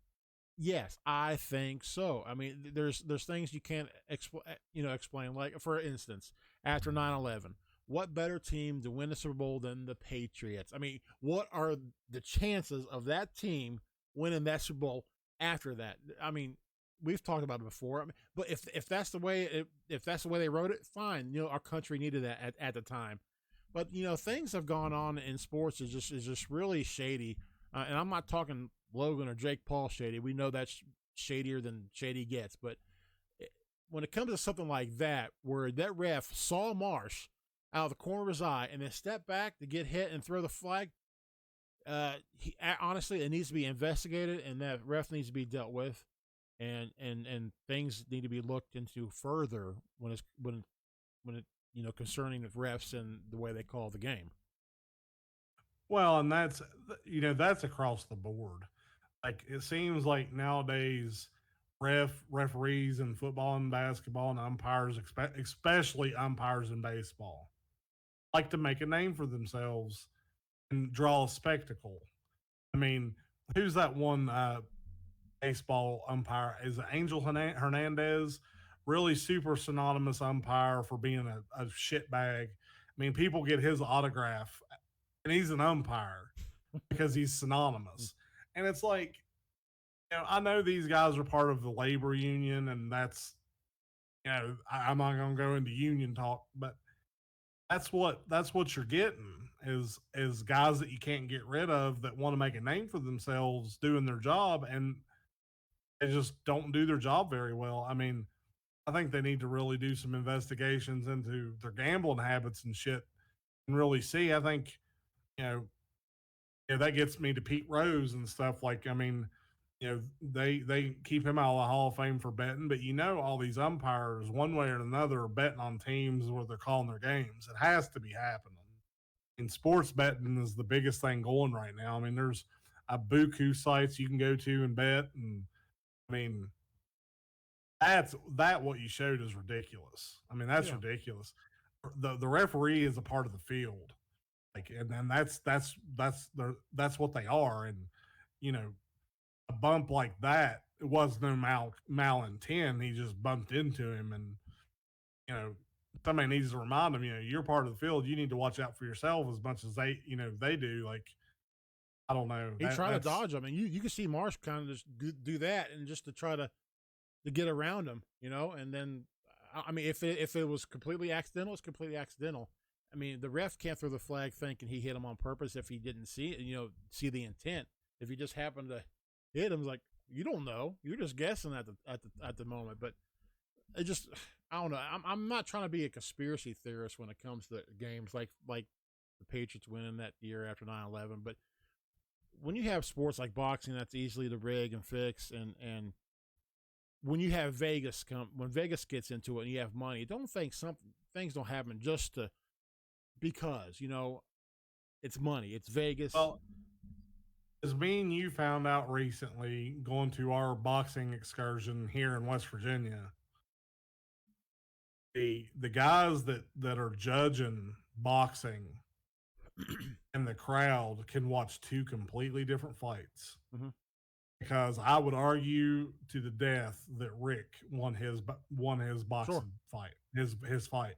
Speaker 2: Yes, I think so. I mean, there's things you can't explain. Like, for instance, after 9/11, what better team to win the Super Bowl than the Patriots? I mean, what are the chances of that team winning that Super Bowl after that? I mean, we've talked about it before. I mean, but if that's the way they wrote it, fine. Our country needed that at the time. But things have gone on in sports is just really shady. And I'm not talking Logan or Jake Paul shady. We know that's shadier than shady gets. But when it comes to something like that, where that ref saw Marsh out of the corner of his eye and then stepped back to get hit and throw the flag, honestly, it needs to be investigated, and that ref needs to be dealt with, and things need to be looked into further when it concerning the refs and the way they call the game.
Speaker 1: Well, and that's across the board. Like, it seems like nowadays referees in football and basketball and umpires, especially umpires in baseball, like to make a name for themselves and draw a spectacle. I mean, who's that one baseball umpire? Is it Angel Hernandez? Really super synonymous umpire for being a shitbag. I mean, people get his autograph, and he's an umpire because he's synonymous. And it's like, I know these guys are part of the labor union, and that's, I'm not going to go into union talk, but that's what you're getting is guys that you can't get rid of that want to make a name for themselves doing their job, and they just don't do their job very well. I mean, I think they need to really do some investigations into their gambling habits and shit and really see. I think, that gets me to Pete Rose and stuff. Like, I mean, they keep him out of the Hall of Fame for betting, but all these umpires, one way or another, are betting on teams where they're calling their games. It has to be happening. And sports betting is the biggest thing going right now. I mean, there's a buku sites you can go to and bet, and I mean, what you showed is ridiculous. I mean, that's ridiculous. The referee is a part of the field. Like, and then that's what they are. And you know, a bump like that, it was no malintent. He just bumped into him, and you know, somebody needs to remind him. You know, you're part of the field. You need to watch out for yourself as much as they do. Like, I don't know.
Speaker 2: He tried to dodge him, and you can see Marsh kind of just do that, and just to try to get around him, and then I mean, if it was completely accidental, it's completely accidental. I mean, the ref can't throw the flag thinking he hit him on purpose if he didn't see it, see the intent. If he just happened to hit him, like, you don't know, you're just guessing at the moment. But it just, I don't know. I'm not trying to be a conspiracy theorist when it comes to games like the Patriots winning that year after 9/11, but when you have sports like boxing, that's easily to rig and fix, and when you have when Vegas gets into it and you have money, don't think things don't happen just because it's money, it's Vegas.
Speaker 1: Well, as me and you found out recently, going to our boxing excursion here in West Virginia, the guys that are judging boxing and the crowd can watch two completely different fights.
Speaker 2: Mm-hmm.
Speaker 1: Because I would argue to the death that Rick won his boxing fight, his fight.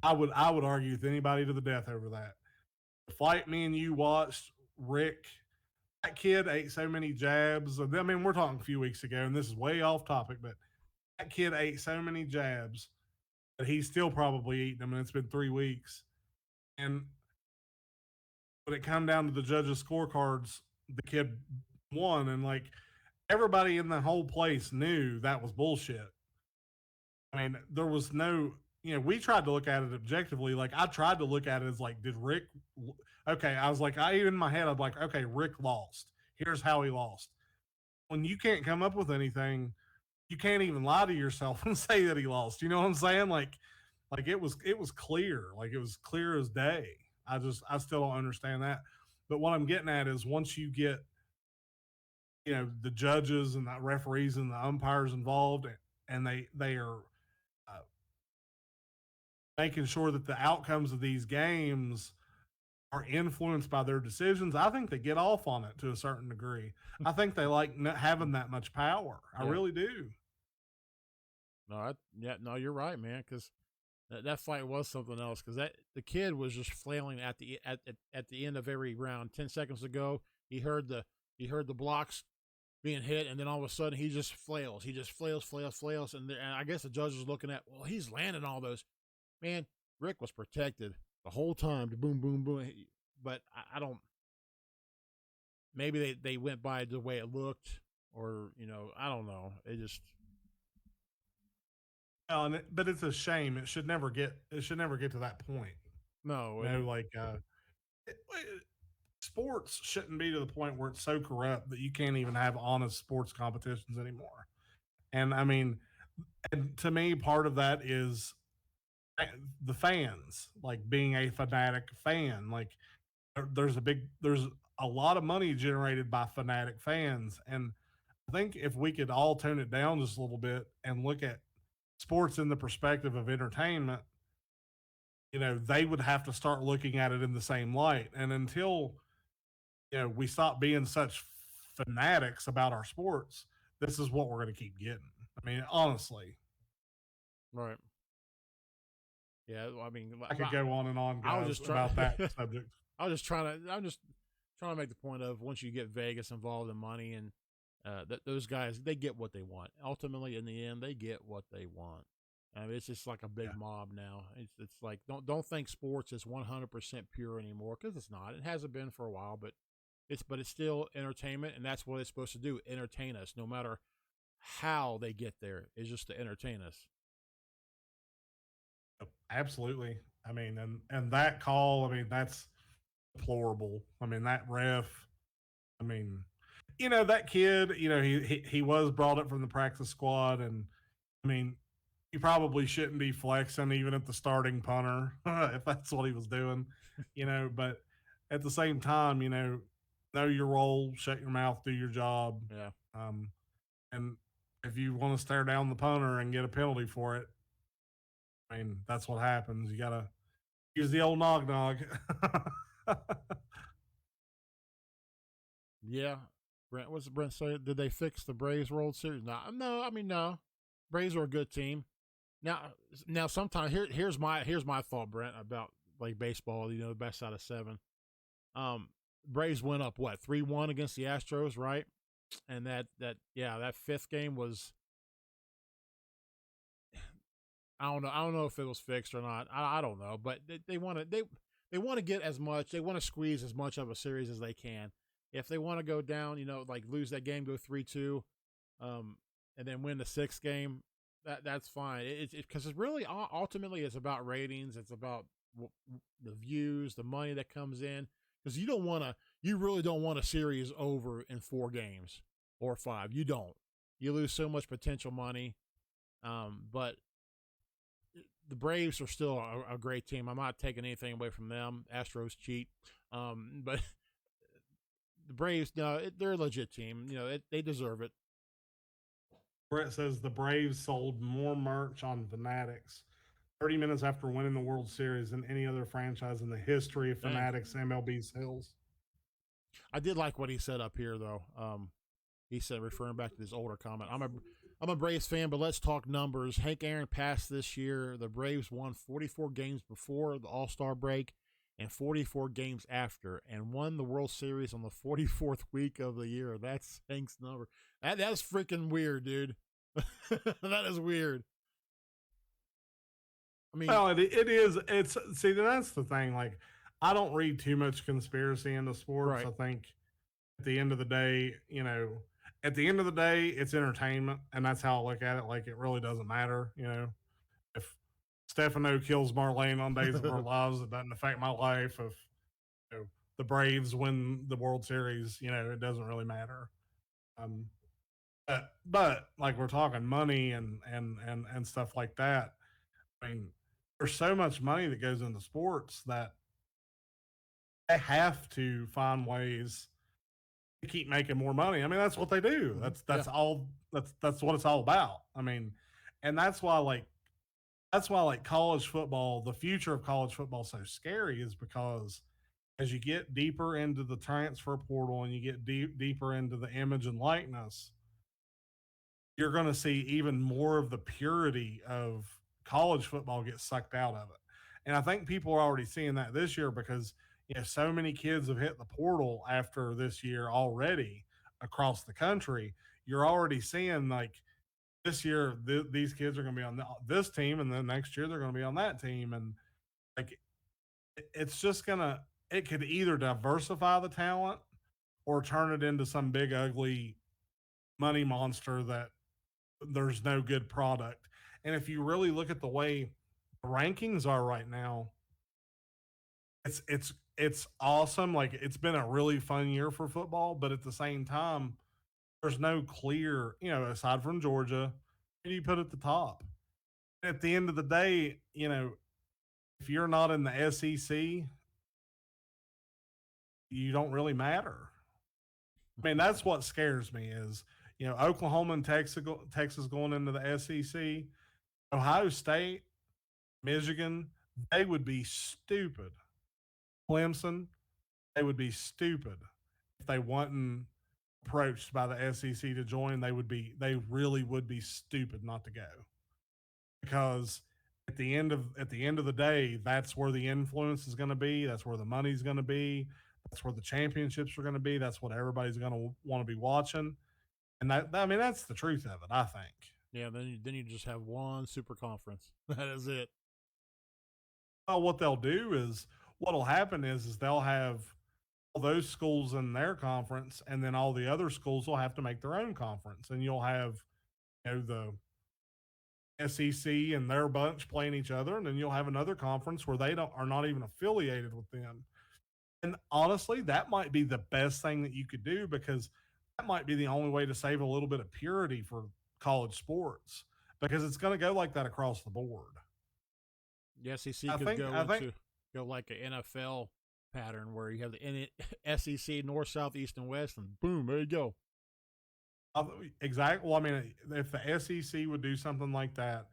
Speaker 1: I would argue with anybody to the death over that. The fight me and you watched, Rick, that kid ate so many jabs. I mean, we're talking a few weeks ago, and this is way off topic, but that kid ate so many jabs that he's still probably eating them, and it's been 3 weeks. And when it come down to the judges' scorecards, the kid won, and like everybody in the whole place knew that was bullshit. I mean, there was no, we tried to look at it objectively. Like, I tried to look at it as like, did Rick, okay, I was like, in my head, I'm like, okay, Rick lost. Here's how he lost. When you can't come up with anything, you can't even lie to yourself and say that he lost. You know what I'm saying? Like it was clear. Like, it was clear as day. I still don't understand that. But what I'm getting at is, once you get, the judges and the referees and the umpires involved, and they are making sure that the outcomes of these games are influenced by their decisions, I think they get off on it to a certain degree. I think they like having that much power. I really do.
Speaker 2: No, you're right, man. Because that fight was something else. Because the kid was just flailing at the end of every round. 10 seconds ago, he heard the blocks being hit, and then all of a sudden he just flails. He just flails, and I guess the judge was looking at, well, he's landing all those. Man, Rick was protected the whole time. Boom, boom, boom. But I don't. Maybe they went by the way it looked, or I don't know. It just.
Speaker 1: But it's a shame. It should never get to that point.
Speaker 2: No,
Speaker 1: sports shouldn't be to the point where it's so corrupt that you can't even have honest sports competitions anymore. And I mean, and to me, part of that is the fans, like being a fanatic fan. Like, there's a lot of money generated by fanatic fans. And I think if we could all tone it down just a little bit and look at sports in the perspective of entertainment, they would have to start looking at it in the same light. And until, we stop being such fanatics about our sports, this is what we're going to keep getting. I mean, honestly.
Speaker 2: Right. Yeah, I mean,
Speaker 1: I could go on and on, guys, about that subject.
Speaker 2: I'm just trying to make the point of, once you get Vegas involved in money, and those guys, they get what they want. Ultimately, in the end, they get what they want. I mean, it's just like a big mob now. It's like, don't think sports is 100% pure anymore, because it's not. It hasn't been for a while, but it's still entertainment, and that's what it's supposed to do: entertain us. No matter how they get there, it's just to entertain us.
Speaker 1: Absolutely. I mean, and that call, I mean, that's deplorable. I mean, that ref, I mean, that kid, he was brought up from the practice squad, and I mean, he probably shouldn't be flexing even at the starting punter if that's what he was doing, but at the same time, know your role, shut your mouth, do your job.
Speaker 2: Yeah.
Speaker 1: And if you want to stare down the punter and get a penalty for it, I mean, that's what happens. You got to use the old nog.
Speaker 2: Yeah. Brent, what's Brent say? Did they fix the Braves World Series? No, no. I mean, no. Braves are a good team. Now, sometimes here's my thought, Brent, about like baseball. You know, the best out of seven. Braves went up what 3-1 against the Astros, right? And that fifth game was, I don't know if it was fixed or not. I don't know, but they want to they want to get as much. They want to squeeze as much of a series as they can. If they want to go down, you know, like lose that game, go 3-2, um, and then win the sixth game, that's fine. It's because it's really ultimately it's about ratings. It's about the views, the money that comes in. Because you really don't want a series over in 4 games or 5. You don't. You lose so much potential money. But the Braves are still a great team. I'm not taking anything away from them. Astros cheat. But the Braves, no, they're a legit team. You know, they deserve it.
Speaker 1: Brett says the Braves sold more merch on Fanatics 30 minutes after winning the World Series than any other franchise in the history of Fanatics MLB sales.
Speaker 2: I did like what he said up here, though. He said, referring back to his older comment, I'm a Braves fan, but let's talk numbers. Hank Aaron passed this year. The Braves won 44 games before the All-Star break and 44 games after, and won the World Series on the 44th week of the year. That's Hank's number. That's freaking weird, dude. That is weird.
Speaker 1: I mean, well, it is. It's see, that's the thing. Like, I don't read too much conspiracy into sports. Right. I think at the end of the day, you know, at the end of the day, it's entertainment, and that's how I look at it. Like, it really doesn't matter, you know, if Stefano kills Marlene on Days of Our Lives, it doesn't affect my life. If you know, the Braves win the World Series, you know, it doesn't really matter. But like we're talking money and stuff like that. I mean, there's so much money that goes into sports that they have to find ways to keep making more money. I mean, that's what they do. That's all. That's what it's all about. I mean, and that's why college football, the future of college football, is so scary, is because as you get deeper into the transfer portal and you get deeper into the image and likeness, you're going to see even more of the purity of college football get sucked out of it. And I think people are already seeing that this year because, you know, so many kids have hit the portal after this year already across the country. You're already seeing, like, this year, these kids are going to be on this team, and then next year they're going to be on that team. And, like, it's just going to – it could either diversify the talent or turn it into some big, ugly money monster that there's no good product. And if you really look at the way the rankings are right now, it's awesome. Like, it's been a really fun year for football, but at the same time, there's no clear, you know, aside from Georgia, who do you put at the top? At the end of the day, you know, if you're not in the SEC, you don't really matter. I mean, that's what scares me is, you know, Oklahoma and Texas going into the SEC, Ohio State, Michigan, they would be stupid. Clemson, they would be stupid if they wasn't approached by the SEC to join. They really would be stupid not to go, because at the end of the day, that's where the influence is going to be. That's where the money's going to be. That's where the championships are going to be. That's what everybody's going to want to be watching. And I mean, that's the truth of it, I think.
Speaker 2: Yeah, then you just have one super conference. That is it.
Speaker 1: Well, what they'll do is, what'll happen is they'll have all those schools in their conference, and then all the other schools will have to make their own conference, and you'll have, you know, the SEC and their bunch playing each other, and then you'll have another conference where they are not even affiliated with them. And honestly, that might be the best thing that you could do, because that might be the only way to save a little bit of purity for college sports, because it's going to go like that across the board.
Speaker 2: The SEC could go like an NFL pattern where you have the SEC, North, South, East, and West, and boom, there you go.
Speaker 1: Exactly. Well, I mean, if the SEC would do something like that,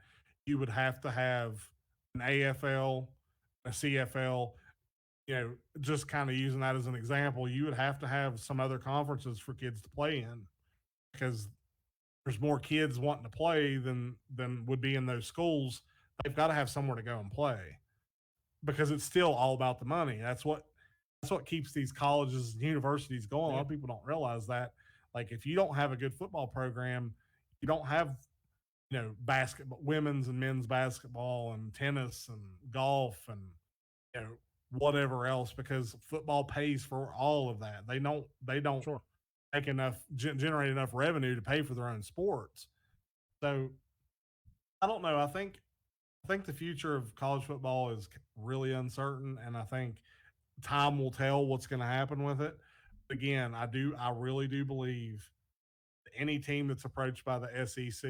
Speaker 1: you would have to have an AFL, a CFL, just kind of using that as an example, you would have to have some other conferences for kids to play in because there's more kids wanting to play than would be in those schools. They've got to have somewhere to go and play because it's still all about the money. That's what keeps these colleges and universities going. A lot of people don't realize that. Like if you don't have a good football program, you don't have basketball, women's and men's basketball and tennis and golf and you know whatever else because football pays for all of that. They don't
Speaker 2: Sure.
Speaker 1: make enough generate enough revenue to pay for their own sports. So I don't know. I think the future of college football is really uncertain, and I think time will tell what's going to happen with it. Again, I really do believe any team that's approached by the SEC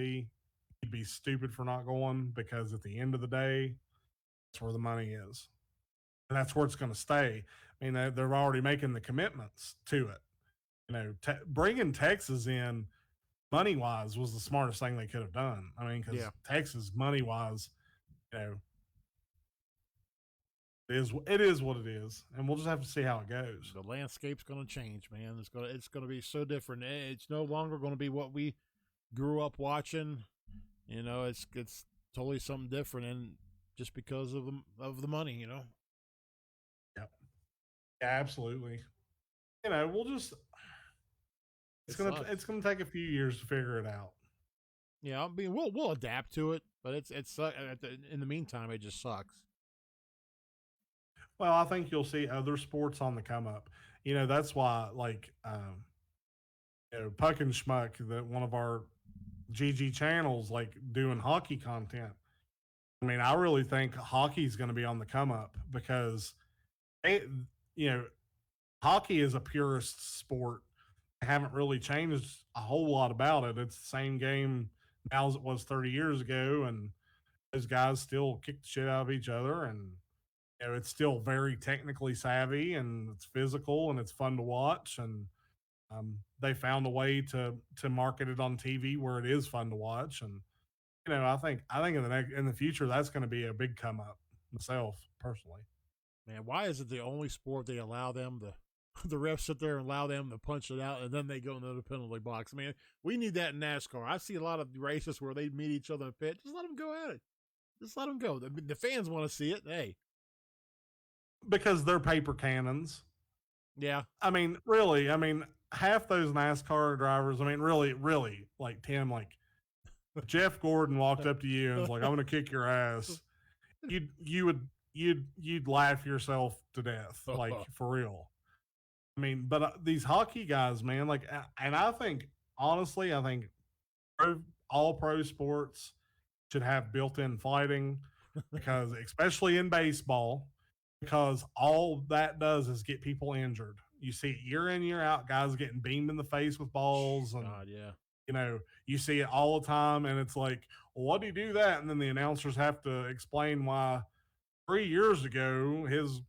Speaker 1: would be stupid for not going because at the end of the day, that's where the money is, and that's where it's going to stay. I mean, they're already making the commitments to it. Bringing Texas in money wise was the smartest thing they could have done. I mean, because Texas money wise, you know, it is what it is, and we'll just have to see how it goes.
Speaker 2: The landscape's going to change, man. It's going to be so different. It's no longer going to be what we grew up watching. It's totally something different, and just because of the money.
Speaker 1: Yep. Yeah, absolutely. We'll just it's gonna take a few years to figure it out.
Speaker 2: Yeah, I mean we'll adapt to it, but it's in the meantime it just sucks.
Speaker 1: Well, I think you'll see other sports on the come up. That's why like Puck and Schmuck, that one of our GG channels, like doing hockey content. I mean, I really think hockey's going to be on the come up because it, you know, hockey is a purist sport. I haven't really changed a whole lot about it. It's the same game now as it was 30 years ago, and those guys still kick the shit out of each other, and it's still very technically savvy, and it's physical, and it's fun to watch, and they found a way to market it on TV where it is fun to watch, and I think in the future that's going to be a big come up myself personally.
Speaker 2: Man, why is it the only sport they allow them to the refs sit there and allow them to punch it out and then they go into the penalty box? I mean, we need that in NASCAR. I see a lot of races where they meet each other in the pit. Just let them go at it. Just let them go. The fans want to see it. Hey,
Speaker 1: because they're paper cannons.
Speaker 2: Yeah.
Speaker 1: I mean, really, half those NASCAR drivers, really, like Tim, like Jeff Gordon walked up to you and was like, "I'm going to kick your ass." You'd laugh yourself to death, like for real. I mean, but these hockey guys, man, like, and I think honestly, all pro sports should have built-in fighting because, especially in baseball, because all that does is get people injured. You see it year in, year out, guys getting beamed in the face with balls, and
Speaker 2: God, yeah.
Speaker 1: You see it all the time, and it's like, well, why do you do that? And then the announcers have to explain why 3 years ago his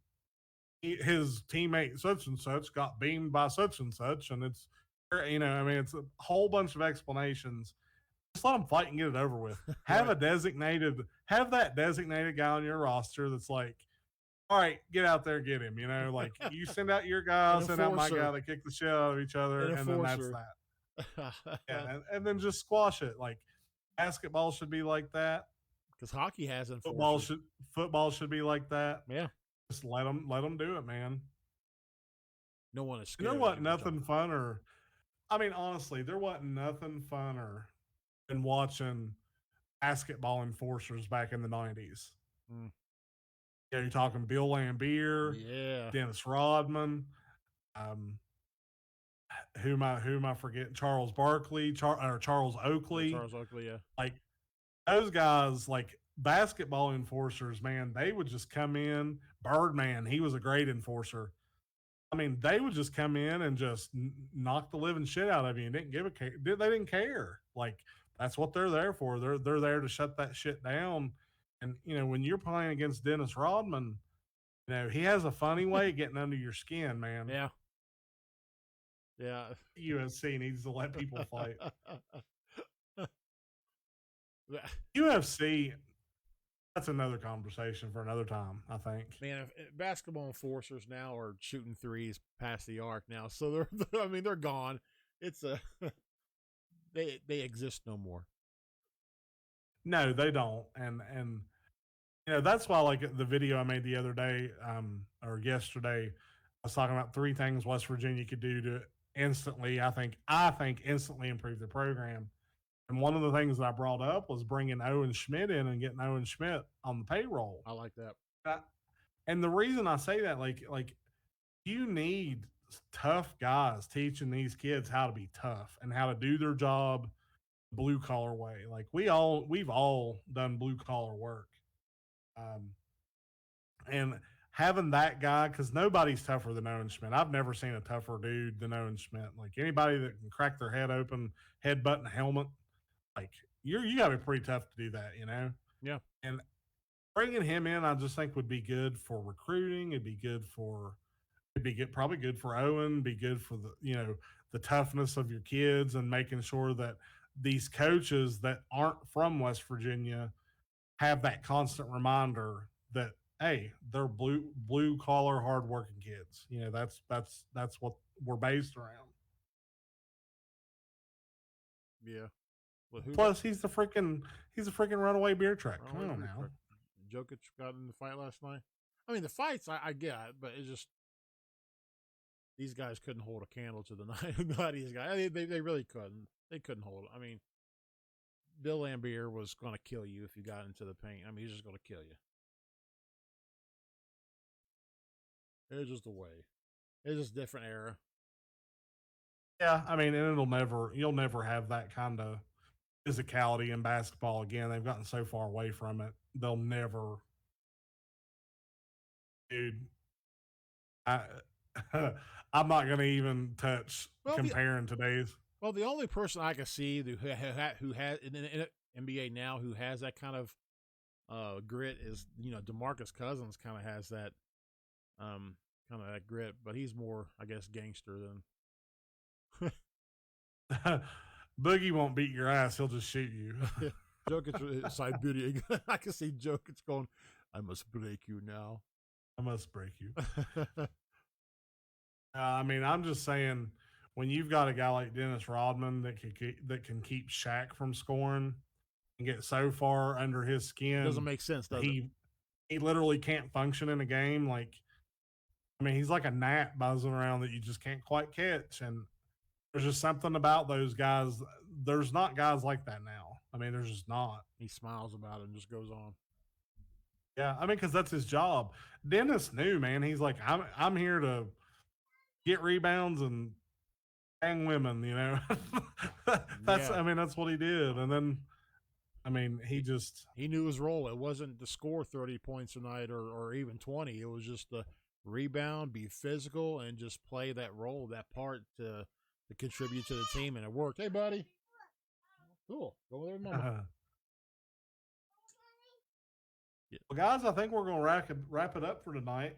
Speaker 1: teammate such and such got beamed by such and such, and it's it's a whole bunch of explanations. Just let them fight and get it over with. Have that designated guy on your roster that's like, all right, get out there, get him. Like you send out your guy, send out my guy. They kick the shit out of each other, and then that's that. Yeah, and then just squash it. Like basketball should be like that
Speaker 2: because hockey has
Speaker 1: enforcers. Football should be like that.
Speaker 2: Yeah,
Speaker 1: just let them do it, man.
Speaker 2: No one is scared.
Speaker 1: You know what? Nothing funner. I mean, honestly, there wasn't nothing funner than watching basketball enforcers back in the 90s. Yeah, you're talking Bill Laimbeer, Dennis Rodman, who am I forgetting? Charles Barkley, Charles Oakley.
Speaker 2: Charles Oakley, yeah.
Speaker 1: Like those guys, like basketball enforcers, man, they would just come in. Birdman, he was a great enforcer. I mean, they would just come in and just knock the living shit out of you and they didn't care. Like that's what they're there for. They're there to shut that shit down. And when you're playing against Dennis Rodman, he has a funny way of getting under your skin, man.
Speaker 2: Yeah. Yeah.
Speaker 1: UFC needs to let people fight. UFC, that's another conversation for another time, I think.
Speaker 2: Man, basketball enforcers now are shooting threes past the arc now, so they're I mean they're gone. It's a they exist no more.
Speaker 1: No, they don't. And that's why, like, the video I made the other day, or yesterday, I was talking about 3 things West Virginia could do to instantly, I think instantly improve the program. And one of the things that I brought up was bringing Owen Schmidt in and getting Owen Schmidt on the payroll.
Speaker 2: I like that.
Speaker 1: And the reason I say that, like you need tough guys teaching these kids how to be tough and how to do their job blue collar way. Like we've all done blue collar work. Um, and having that guy, because nobody's tougher than Owen Schmidt. I've never seen a tougher dude than Owen Schmidt. Like anybody that can crack their head open, headbutt in a helmet, like you got to be pretty tough to do that,
Speaker 2: Yeah.
Speaker 1: And bringing him in, I just think would be good for recruiting. Probably good for Owen. Be good for the toughness of your kids and making sure that these coaches that aren't from West Virginia have that constant reminder that, hey, they're blue collar, hardworking kids. That's what we're based around.
Speaker 2: Yeah.
Speaker 1: Well, plus, he's a freaking runaway beer truck. Come on now.
Speaker 2: Jokic got in the fight last night. I mean, the fights I get, but it's just these guys couldn't hold a candle to the night. These guys, they really couldn't. They couldn't hold it. I mean, Bill Lambier was going to kill you if you got into the paint. I mean, he's just going to kill you. It's just a way. It's just a different era.
Speaker 1: Yeah, I mean, and you'll never have that kind of physicality in basketball again. They've gotten so far away from it. They'll never, dude. I'm not going to even touch comparing today's.
Speaker 2: Well, the only person I can see who has in the NBA now who has that kind of grit is DeMarcus Cousins. Kind of has that kind of that grit, but he's more, I guess, gangster than.
Speaker 1: Boogie won't beat your ass; he'll just shoot you.
Speaker 2: Jokic Siberian. I can see Jokic going, "I must break you now.
Speaker 1: I must break you." I mean, I'm just saying, when you've got a guy like Dennis Rodman that can keep Shaq from scoring and get so far under his skin,
Speaker 2: it doesn't make sense, does it?
Speaker 1: He literally can't function in a game. Like, I mean, he's like a gnat buzzing around that you just can't quite catch. And there's just something about those guys. There's not guys like that now. I mean, there's just not.
Speaker 2: He smiles about it and just goes on.
Speaker 1: Yeah, I mean, because that's his job. Dennis knew, man. He's like, I'm here to get rebounds and bang women, that's yeah. I mean, that's what he did. And then, I mean, he
Speaker 2: knew his role. It wasn't to score 30 points a night or even 20. It was just to rebound, be physical, and just play that role, that part to contribute to the team. And it worked. Hey, buddy. Cool. Go over there with Mama.
Speaker 1: Yeah. Well, guys, I think we're going to wrap it up for tonight.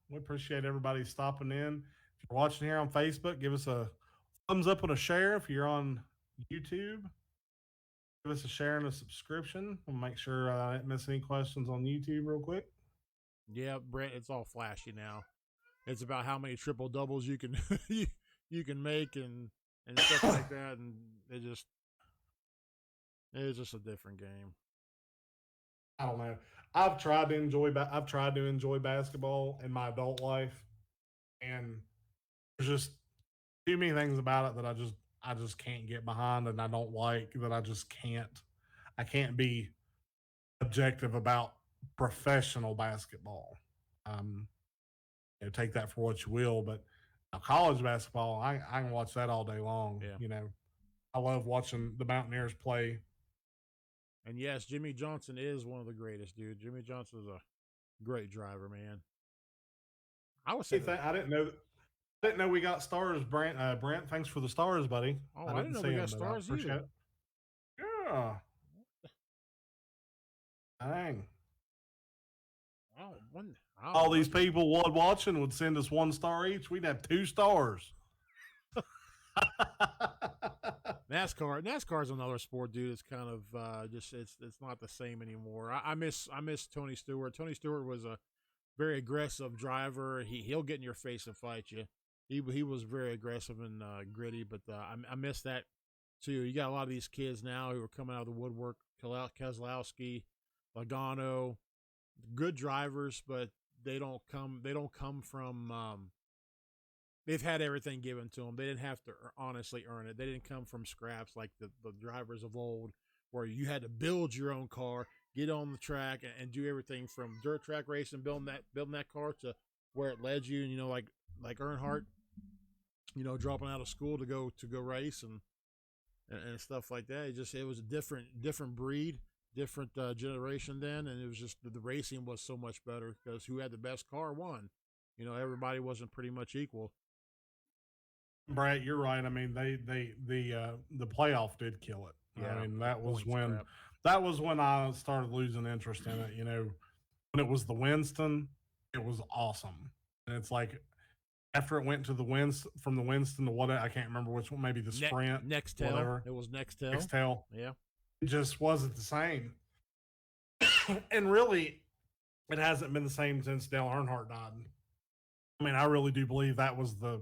Speaker 1: We appreciate everybody stopping in. If you're watching here on Facebook, give us a thumbs up and a share. If you're on YouTube, give us a share and a subscription. We'll make sure I didn't miss any questions on YouTube real quick.
Speaker 2: Yeah, Brent, it's all flashy now. It's about how many triple doubles you can you can make and stuff like that, and it's just a different game.
Speaker 1: I don't know. I've tried to enjoy basketball in my adult life, and there's just too many things about it that I just can't get behind, and I don't like that. I can't be objective about professional basketball. Take that for what you will, but college basketball, I can watch that all day long.
Speaker 2: Yeah.
Speaker 1: I love watching the Mountaineers play.
Speaker 2: And yes, Jimmy Johnson is one of the greatest, dude. Jimmy Johnson is a great driver, man. I was saying,
Speaker 1: I didn't know we got stars, Brent. Brent, thanks for the stars, buddy.
Speaker 2: Oh, I didn't know we got stars either.
Speaker 1: Yeah. Dang. All these people watching would send us 1 star each. We'd have 2 stars.
Speaker 2: NASCAR's another sport, dude. It's kind of just it's not the same anymore. I miss Tony Stewart. Tony Stewart was a very aggressive driver. He'll get in your face and fight you. He was very aggressive and gritty, but I miss that too. You got a lot of these kids now who are coming out of the woodwork. Keselowski, Logano, good drivers, but they don't come from. They've had everything given to them. They didn't have to honestly earn it. They didn't come from scraps like the drivers of old, where you had to build your own car, get on the track, and do everything from dirt track racing, building that car to where it led you. And like Earnhardt, dropping out of school to go race and stuff like that. It was a different breed, different generation then, and it was just the racing was so much better because who had the best car won. Everybody wasn't pretty much equal.
Speaker 1: Brett, you're right. I mean, the playoff did kill it.
Speaker 2: Yeah,
Speaker 1: I mean, that was
Speaker 2: points
Speaker 1: when I started losing interest in it. When it was the Winston, it was awesome, and it's like after it went to from the Winston to what I can't remember which one, maybe the Sprint,
Speaker 2: Nextel.
Speaker 1: whatever.
Speaker 2: It was Nextel.
Speaker 1: Nextel.
Speaker 2: Yeah,
Speaker 1: it just wasn't the same, and really, it hasn't been the same since Dale Earnhardt died. I mean, I really do believe that was the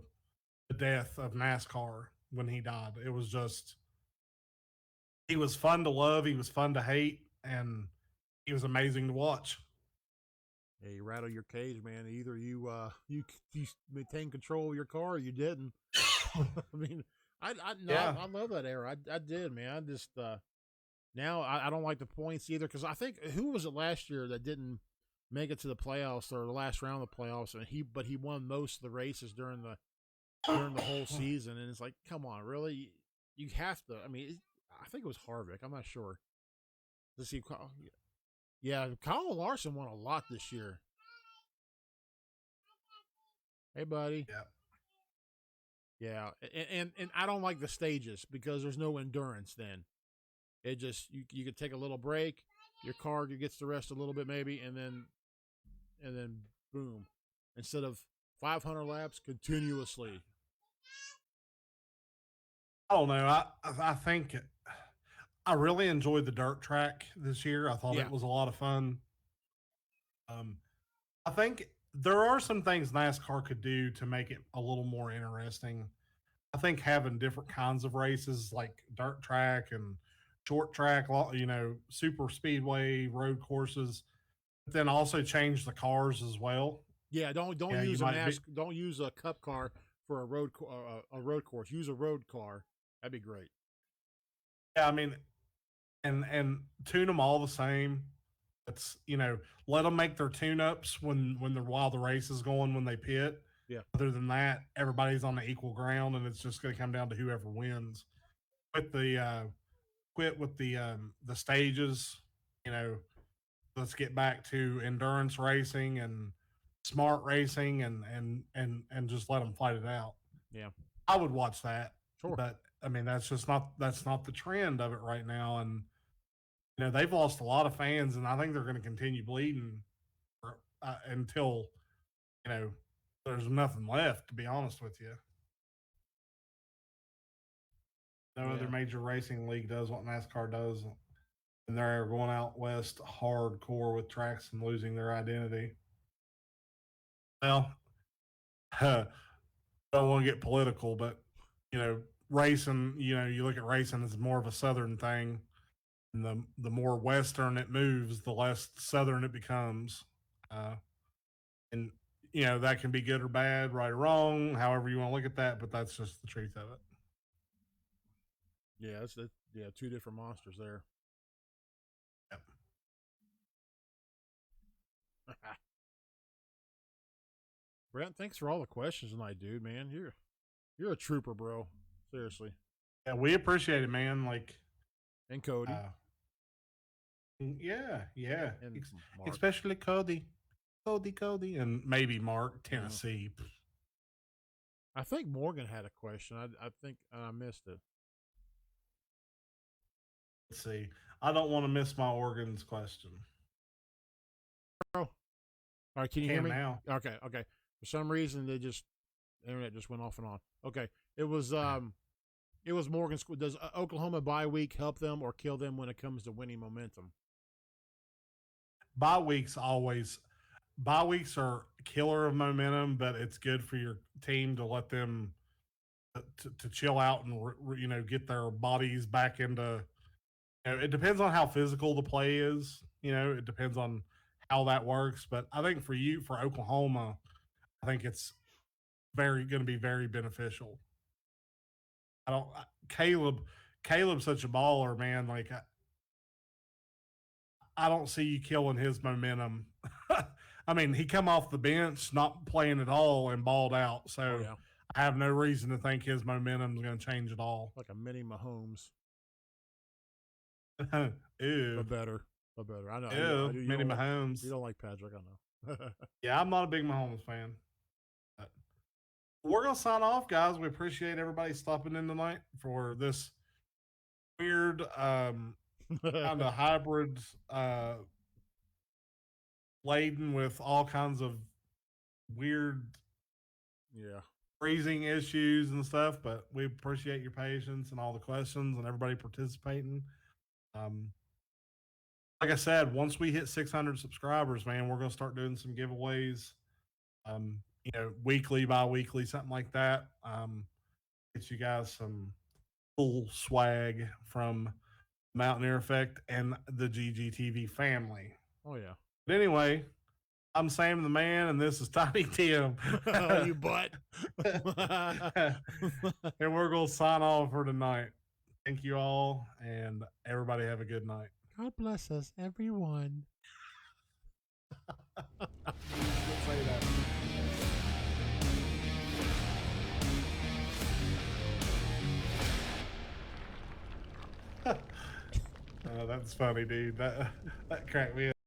Speaker 1: death of NASCAR when he died. It was just, he was fun to love, he was fun to hate, and he was amazing to watch.
Speaker 2: Yeah, you rattle your cage, man. Either you maintain control of your car or you didn't. I mean, I love that era. I did, man. I just now I don't like the points either because I think who was it last year that didn't make it to the playoffs or the last round of the playoffs, and he won most of the races during the whole season, and it's like, come on, really? You have to. I mean, I think it was Harvick. I'm not sure. Let's see. Yeah, Kyle Larson won a lot this year. Hey, buddy.
Speaker 1: Yeah.
Speaker 2: Yeah, and I don't like the stages because there's no endurance then. It just, you could take a little break, your car gets to rest a little bit maybe, and then boom. Instead of 500 laps continuously.
Speaker 1: I don't know. I think I really enjoyed the dirt track this year. I thought it was a lot of fun. I think there are some things NASCAR could do to make it a little more interesting. I think having different kinds of races like dirt track and short track, super speedway road courses, but then also change the cars as well.
Speaker 2: Yeah, don't use don't use a cup car for a road course. Use a road car. That'd be great.
Speaker 1: Yeah, I mean, and tune them all the same. It's let them make their tune ups while the race is going when they pit.
Speaker 2: Yeah.
Speaker 1: Other than that, everybody's on the equal ground, and it's just going to come down to whoever wins. Quit with the stages. Let's get back to endurance racing and smart racing, and just let them fight it out.
Speaker 2: Yeah,
Speaker 1: I would watch that.
Speaker 2: Sure.
Speaker 1: But I mean, that's not the trend of it right now, and they've lost a lot of fans, and I think they're going to continue bleeding until there's nothing left. To be honest with you, no other major racing league does what NASCAR does, and they're going out west hardcore with tracks and losing their identity. Well, I don't want to get political, but racing, you look at racing as more of a southern thing, and the more western it moves, the less southern it becomes. And that can be good or bad, right or wrong, however you want to look at that, but that's just the truth of it.
Speaker 2: Yeah, two different monsters there.
Speaker 1: Yep.
Speaker 2: Brent, thanks for all the questions tonight, dude. Man, you're a trooper, bro. Seriously.
Speaker 1: Yeah, we appreciate it, man.
Speaker 2: And Cody.
Speaker 1: Yeah.
Speaker 2: And
Speaker 1: especially Cody, and maybe Mark, Tennessee.
Speaker 2: I think Morgan had a question. I think I missed it.
Speaker 1: Let's see. I don't want to miss my organs question.
Speaker 2: Oh. All right, can you hear me
Speaker 1: now?
Speaker 2: Okay. For some reason, the internet just went off and on. Okay, it was It was Morgan School. Does Oklahoma bye week help them or kill them when it comes to winning momentum?
Speaker 1: Bye weeks are killer of momentum, but it's good for your team to let them to chill out and get their bodies back into. It depends on how physical the play is. It depends on how that works. But I think for Oklahoma, I think it's going to be very beneficial. I don't. Caleb's such a baller, man. Like I don't see you killing his momentum. I mean, he come off the bench, not playing at all, and balled out. So I have no reason to think his momentum is going to change at all.
Speaker 2: Like a mini Mahomes.
Speaker 1: Ew.
Speaker 2: But better. I know.
Speaker 1: Ew, mini Mahomes.
Speaker 2: You don't like Patrick, I know.
Speaker 1: Yeah, I'm not a big Mahomes fan. But we're going to sign off, guys. We appreciate everybody stopping in tonight for this weird kind of hybrid laden with all kinds of weird freezing issues and stuff, but we appreciate your patience and all the questions and everybody participating. Like I said, once we hit 600 subscribers, man, we're going to start doing some giveaways, weekly, bi-weekly, something like that. Get you guys some cool swag from Mountianeer Effect and the GGTV family.
Speaker 2: Oh, yeah.
Speaker 1: But anyway, I'm Sam the Man, and this is Tiny Tim.
Speaker 2: Oh, you butt.
Speaker 1: And we're going to sign off for tonight. Thank you all, and everybody have a good night.
Speaker 2: God bless us, everyone.
Speaker 1: Say that. That's funny, dude. That cracked me up.